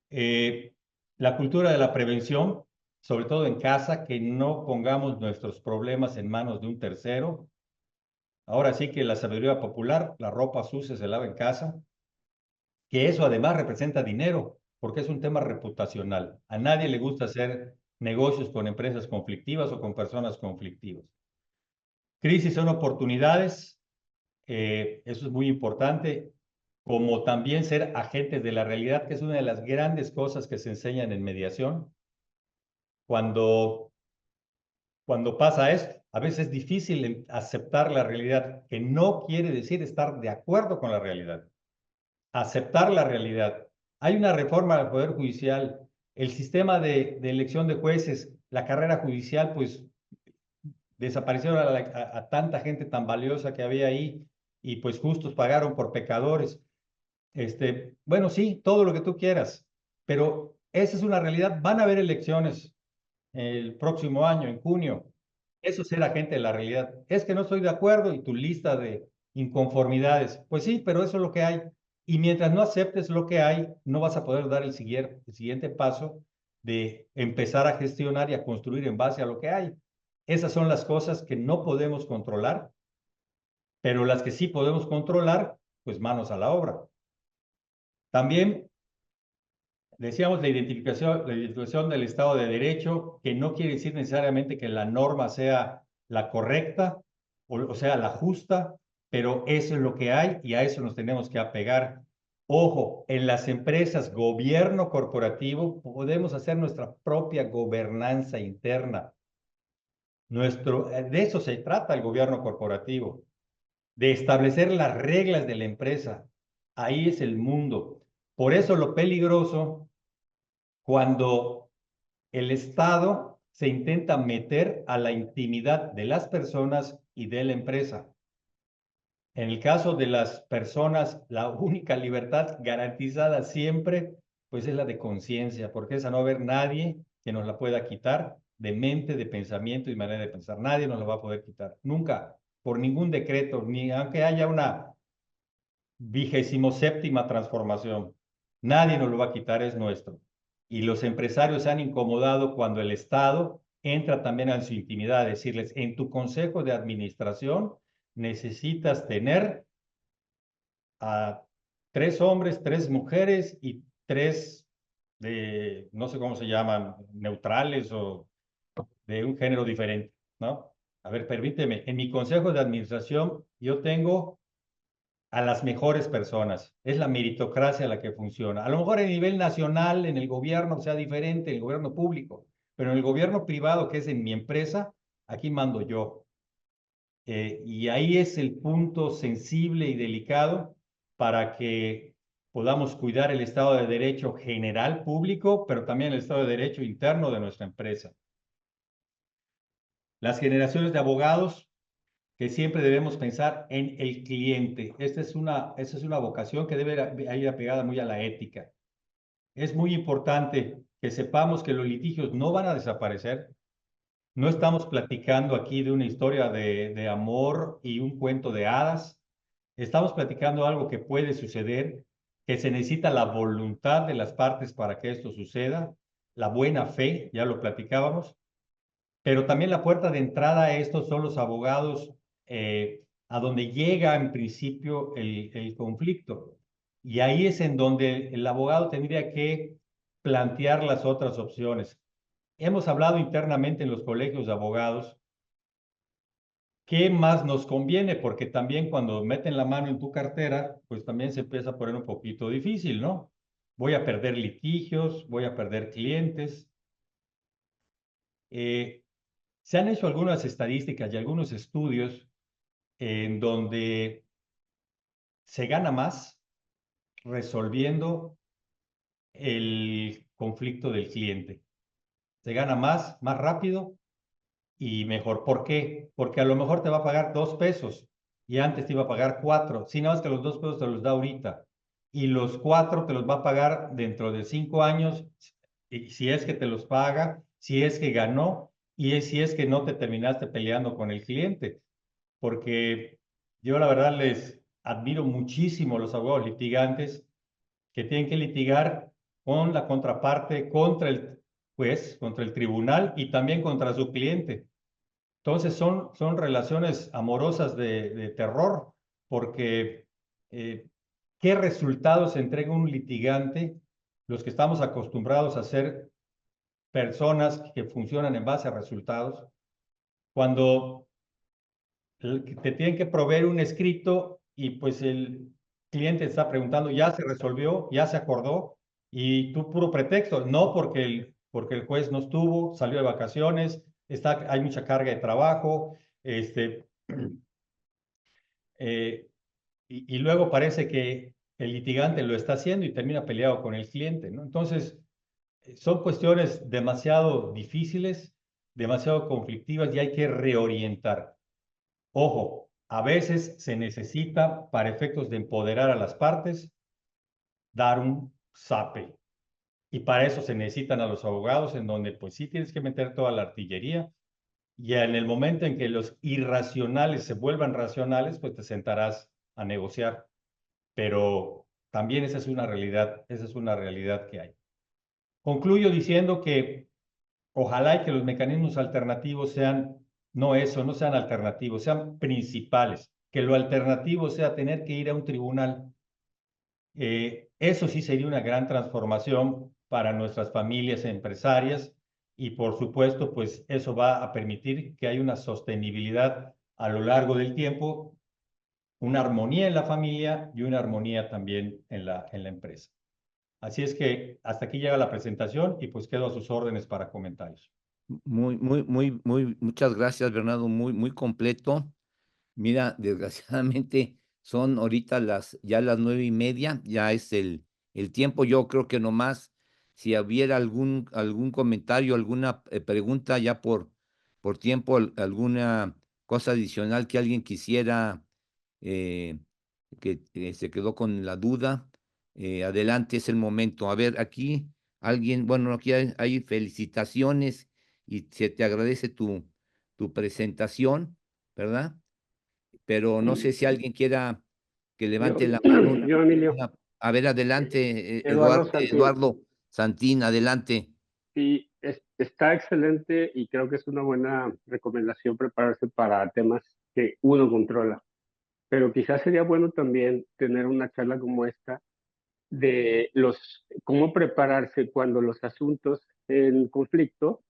Eh, la cultura de la prevención, sobre todo en casa, que no pongamos nuestros problemas en manos de un tercero. Ahora sí que la sabiduría popular, la ropa sucia se lava en casa, que eso además representa dinero, porque es un tema reputacional. A nadie le gusta hacer negocios con empresas conflictivas o con personas conflictivas. Crisis son oportunidades, eso es muy importante, como también ser agentes de la realidad, que es una de las grandes cosas que se enseñan en mediación. Cuando, cuando pasa esto, a veces es difícil aceptar la realidad, que no quiere decir estar de acuerdo con la realidad. Aceptar la realidad. Hay una reforma del Poder Judicial, el sistema de elección de jueces, la carrera judicial, pues desaparecieron a tanta gente tan valiosa que había ahí y pues justos pagaron por pecadores. Bueno, sí, todo lo que tú quieras, pero esa es una realidad. Van a haber elecciones el próximo año, en junio. Eso es ser agente de la realidad. Es que no estoy de acuerdo y tu lista de inconformidades. Pues sí, pero eso es lo que hay. Y mientras no aceptes lo que hay, no vas a poder dar el siguiente paso de empezar a gestionar y a construir en base a lo que hay. Esas son las cosas que no podemos controlar, pero las que sí podemos controlar, pues manos a la obra. También decíamos la identificación del Estado de Derecho, que no quiere decir necesariamente que la norma sea la correcta o sea la justa, pero eso es lo que hay y a eso nos tenemos que apegar. Ojo, en las empresas, gobierno corporativo, podemos hacer nuestra propia gobernanza interna. De eso se trata el gobierno corporativo, de establecer las reglas de la empresa. Ahí es el mundo. Por eso lo peligroso cuando el Estado se intenta meter a la intimidad de las personas y de la empresa. En el caso de las personas, la única libertad garantizada siempre pues es la de conciencia, porque esa no va a haber nadie que nos la pueda quitar de mente, de pensamiento y manera de pensar. Nadie nos la va a poder quitar, nunca, por ningún decreto, ni aunque haya una 27ª transformación. Nadie nos lo va a quitar, es nuestro. Y los empresarios se han incomodado cuando el Estado entra también en su intimidad, decirles, en tu consejo de administración necesitas tener a 3 hombres, 3 mujeres y 3 de, no sé cómo se llaman, neutrales o de un género diferente, ¿no? A ver, permíteme, en mi consejo de administración yo tengo a las mejores personas. Es la meritocracia la que funciona. A lo mejor a nivel nacional, en el gobierno sea diferente, en el gobierno público, pero en el gobierno privado, que es en mi empresa, aquí mando yo. Y ahí es el punto sensible y delicado para que podamos cuidar el Estado de Derecho general público, pero también el Estado de Derecho interno de nuestra empresa. Las generaciones de abogados que siempre debemos pensar en el cliente. Esta es una vocación que debe ir apegada muy a la ética. Es muy importante que sepamos que los litigios no van a desaparecer. No estamos platicando aquí de una historia de amor y un cuento de hadas. Estamos platicando algo que puede suceder, que se necesita la voluntad de las partes para que esto suceda, la buena fe, ya lo platicábamos, pero también la puerta de entrada a esto son los abogados, a donde llega en principio el conflicto. Y ahí es en donde el abogado tendría que plantear las otras opciones. Hemos hablado internamente en los colegios de abogados qué más nos conviene, porque también cuando meten la mano en tu cartera, pues también se empieza a poner un poquito difícil, ¿no? Voy a perder litigios, voy a perder clientes. Eh, Se han hecho algunas estadísticas y algunos estudios en donde se gana más resolviendo el conflicto del cliente. Se gana más rápido y mejor. ¿Por qué? Porque a lo mejor te va a pagar 2 pesos y antes te iba a pagar 4. Si nada más que los 2 pesos te los da ahorita y los 4 te los va a pagar dentro de 5 años, y si es que te los paga, si es que ganó y si es que no te terminaste peleando con el cliente. Porque yo la verdad les admiro muchísimo a los abogados litigantes que tienen que litigar con la contraparte, contra el juez, contra el tribunal y también contra su cliente. Entonces son relaciones amorosas de terror, porque ¿qué resultados entrega un litigante? Los que estamos acostumbrados a ser personas que funcionan en base a resultados, cuando te tienen que proveer un escrito y pues el cliente está preguntando, ¿ya se resolvió? ¿Ya se acordó? Y tú puro pretexto, no porque el juez no estuvo, salió de vacaciones, hay mucha carga de trabajo, este, eh, y luego parece que el litigante lo está haciendo y termina peleado con el cliente, ¿no? Entonces, son cuestiones demasiado difíciles, demasiado conflictivas y hay que reorientar. Ojo, a veces se necesita, para efectos de empoderar a las partes, dar un zape. Y para eso se necesitan a los abogados, en donde pues sí tienes que meter toda la artillería. Y en el momento en que los irracionales se vuelvan racionales, pues te sentarás a negociar. Pero también esa es una realidad que hay. Concluyo diciendo que ojalá y que los mecanismos alternativos sean, no eso, no sean alternativos, sean principales, que lo alternativo sea tener que ir a un tribunal. Eso sí sería una gran transformación para nuestras familias empresarias y por supuesto, pues eso va a permitir que haya una sostenibilidad a lo largo del tiempo, una armonía en la familia y una armonía también en la empresa. Así es que hasta aquí llega la presentación y pues quedo a sus órdenes para comentarios. Muchas gracias, Bernardo, muy completo. Mira, desgraciadamente son ahorita ya las 9:30, ya es el tiempo. Yo creo que nomás si hubiera algún comentario, alguna pregunta ya por tiempo, alguna cosa adicional que alguien quisiera, que se quedó con la duda, Adelante, es el momento. A ver, aquí alguien, bueno, aquí hay felicitaciones y se te agradece tu presentación, ¿verdad? Pero no sé si alguien quiera que Yo, levante la mano. yo, Emilio, A ver, adelante, Eduardo Santín, Eduardo Santín, adelante. sí, está excelente y creo que es una buena recomendación prepararse para temas que uno controla. Pero quizás sería bueno también tener una charla como esta de cómo prepararse cuando los asuntos en conflicto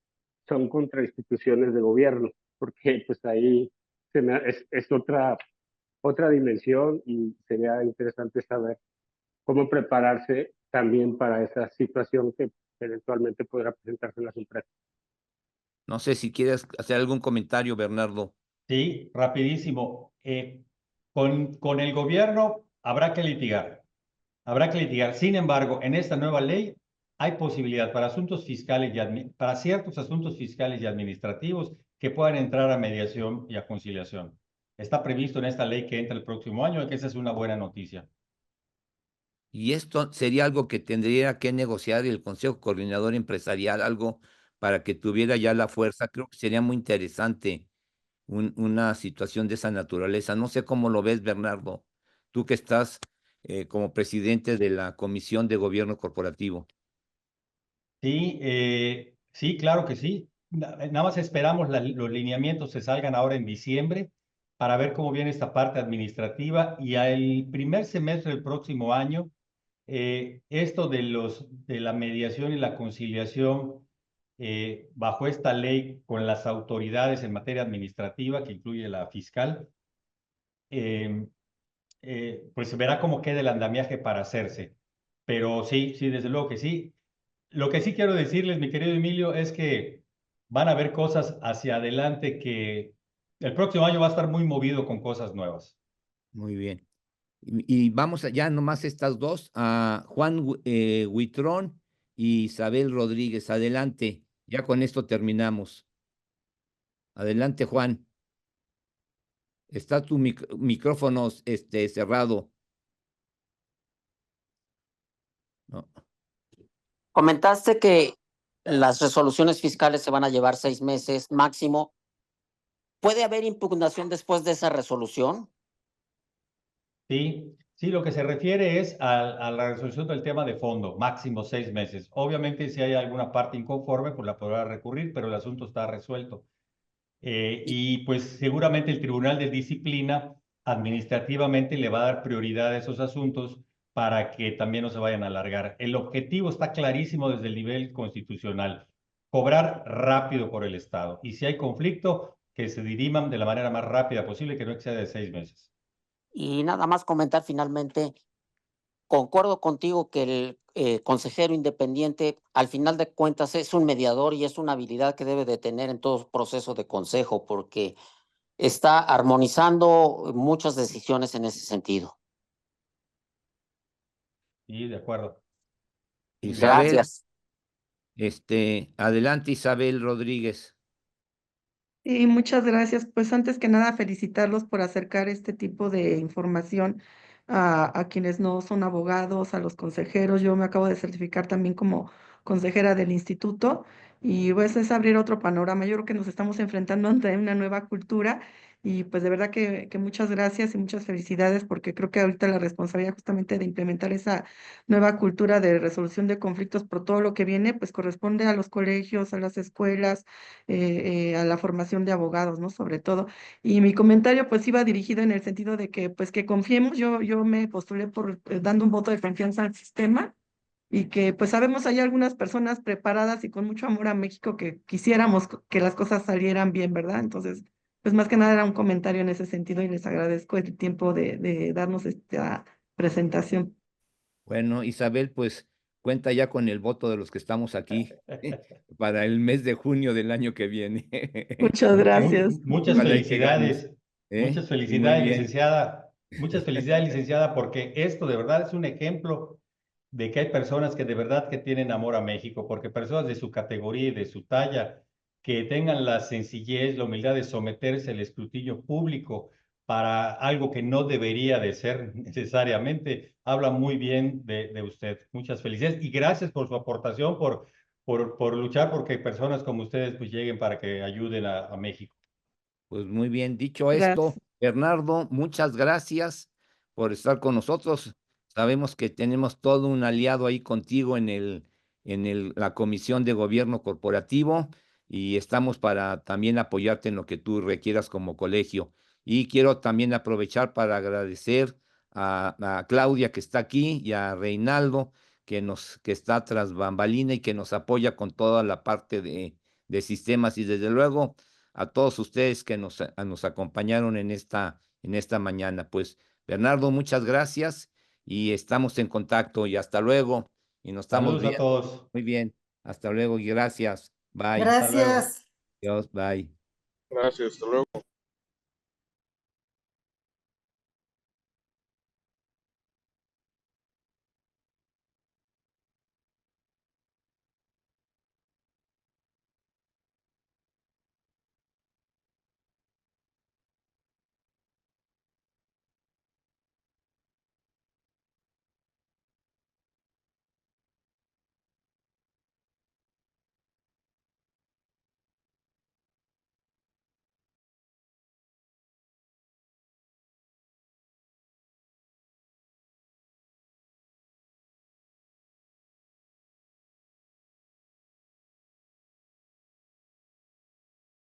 son contra instituciones de gobierno, porque pues ahí es otra dimensión y sería interesante saber cómo prepararse también para esa situación que eventualmente podrá presentarse en las empresas. No sé si quieres hacer algún comentario, Bernardo. Sí, rapidísimo. Con el gobierno habrá que litigar. Habrá que litigar. Sin embargo, en esta nueva ley hay posibilidad para asuntos fiscales para ciertos asuntos fiscales y administrativos que puedan entrar a mediación y a conciliación. Está previsto en esta ley que entra el próximo año, que esa es una buena noticia. Y esto sería algo que tendría que negociar el Consejo Coordinador Empresarial, algo para que tuviera ya la fuerza. Creo que sería muy interesante una situación de esa naturaleza. No sé cómo lo ves, Bernardo, tú que estás como presidente de la Comisión de Gobierno Corporativo. Sí, sí, claro que sí. Nada más esperamos los lineamientos se salgan ahora en diciembre para ver cómo viene esta parte administrativa y al primer semestre del próximo año, esto de la mediación y la conciliación bajo esta ley con las autoridades en materia administrativa, que incluye la fiscal, eh, pues se verá cómo queda el andamiaje para hacerse. Pero sí, sí, desde luego que sí. Lo que sí quiero decirles, mi querido Emilio, es que van a haber cosas hacia adelante que el próximo año va a estar muy movido con cosas nuevas. Muy bien. Y vamos ya nomás estas dos, a Juan Huitrón y Isabel Rodríguez. Adelante, ya con esto terminamos. Adelante, Juan. Está tu micrófono cerrado. No. Comentaste que las resoluciones fiscales se van a llevar 6 meses máximo. ¿Puede haber impugnación después de esa resolución? Sí, sí, lo que se refiere es a la resolución del tema de fondo, máximo 6 meses. Obviamente, si hay alguna parte inconforme, pues la podrá recurrir, pero el asunto está resuelto. Y pues seguramente el Tribunal de Disciplina administrativamente le va a dar prioridad a esos asuntos para que también no se vayan a alargar. El objetivo está clarísimo desde el nivel constitucional, cobrar rápido por el Estado. Y si hay conflicto, que se diriman de la manera más rápida posible, que no exceda de 6 meses. Y nada más comentar finalmente, concuerdo contigo que el consejero independiente, al final de cuentas, es un mediador y es una habilidad que debe de tener en todo proceso de consejo, porque está armonizando muchas decisiones en ese sentido. Sí, de acuerdo. Muy bien. Isabel, Gracias. adelante, Isabel Rodríguez. Sí, muchas gracias. Pues antes que nada, felicitarlos por acercar este tipo de información a quienes no son abogados, a los consejeros. Yo me acabo de certificar también como consejera del instituto y pues es abrir otro panorama. Yo creo que nos estamos enfrentando ante una nueva cultura y pues de verdad que muchas gracias y muchas felicidades porque creo que ahorita la responsabilidad justamente de implementar esa nueva cultura de resolución de conflictos por todo lo que viene, pues corresponde a los colegios, a las escuelas, a la formación de abogados, ¿no? Sobre todo. Y mi comentario pues iba dirigido en el sentido de que pues que confiemos, yo me postulé por dando un voto de confianza al sistema y que pues sabemos hay algunas personas preparadas y con mucho amor a México que quisiéramos que las cosas salieran bien, ¿verdad? Entonces, pues más que nada era un comentario en ese sentido y les agradezco el tiempo de darnos esta presentación. Bueno, Isabel, pues cuenta ya con el voto de los que estamos aquí para el mes de junio del año que viene. Muchas gracias. Muchas Ojalá y que ganes, felicidades, ¿eh? Y muy bien. muchas felicidades, licenciada, porque esto de verdad es un ejemplo de que hay personas que de verdad que tienen amor a México, porque personas de su categoría y de su talla, que tengan la sencillez, la humildad de someterse al escrutinio público para algo que no debería de ser necesariamente, habla muy bien de usted. Muchas felicidades y gracias por su aportación, por luchar porque personas como ustedes pues lleguen para que ayuden a México. Pues muy bien, dicho esto, Gracias. Bernardo, muchas gracias por estar con nosotros. Sabemos que tenemos todo un aliado ahí contigo la Comisión de Gobierno Corporativo y estamos para también apoyarte en lo que tú requieras como colegio. Y quiero también aprovechar para agradecer a Claudia que está aquí y a Reinaldo que está tras bambalina y que nos apoya con toda la parte de sistemas y desde luego a todos ustedes que nos acompañaron en esta mañana. Pues, Bernardo, muchas gracias y estamos en contacto y hasta luego. Y nos estamos Saludos a viendo. todos. Muy bien. Hasta luego y gracias. Bye. Hasta luego. Gracias. Dios, bye. Gracias, hasta luego.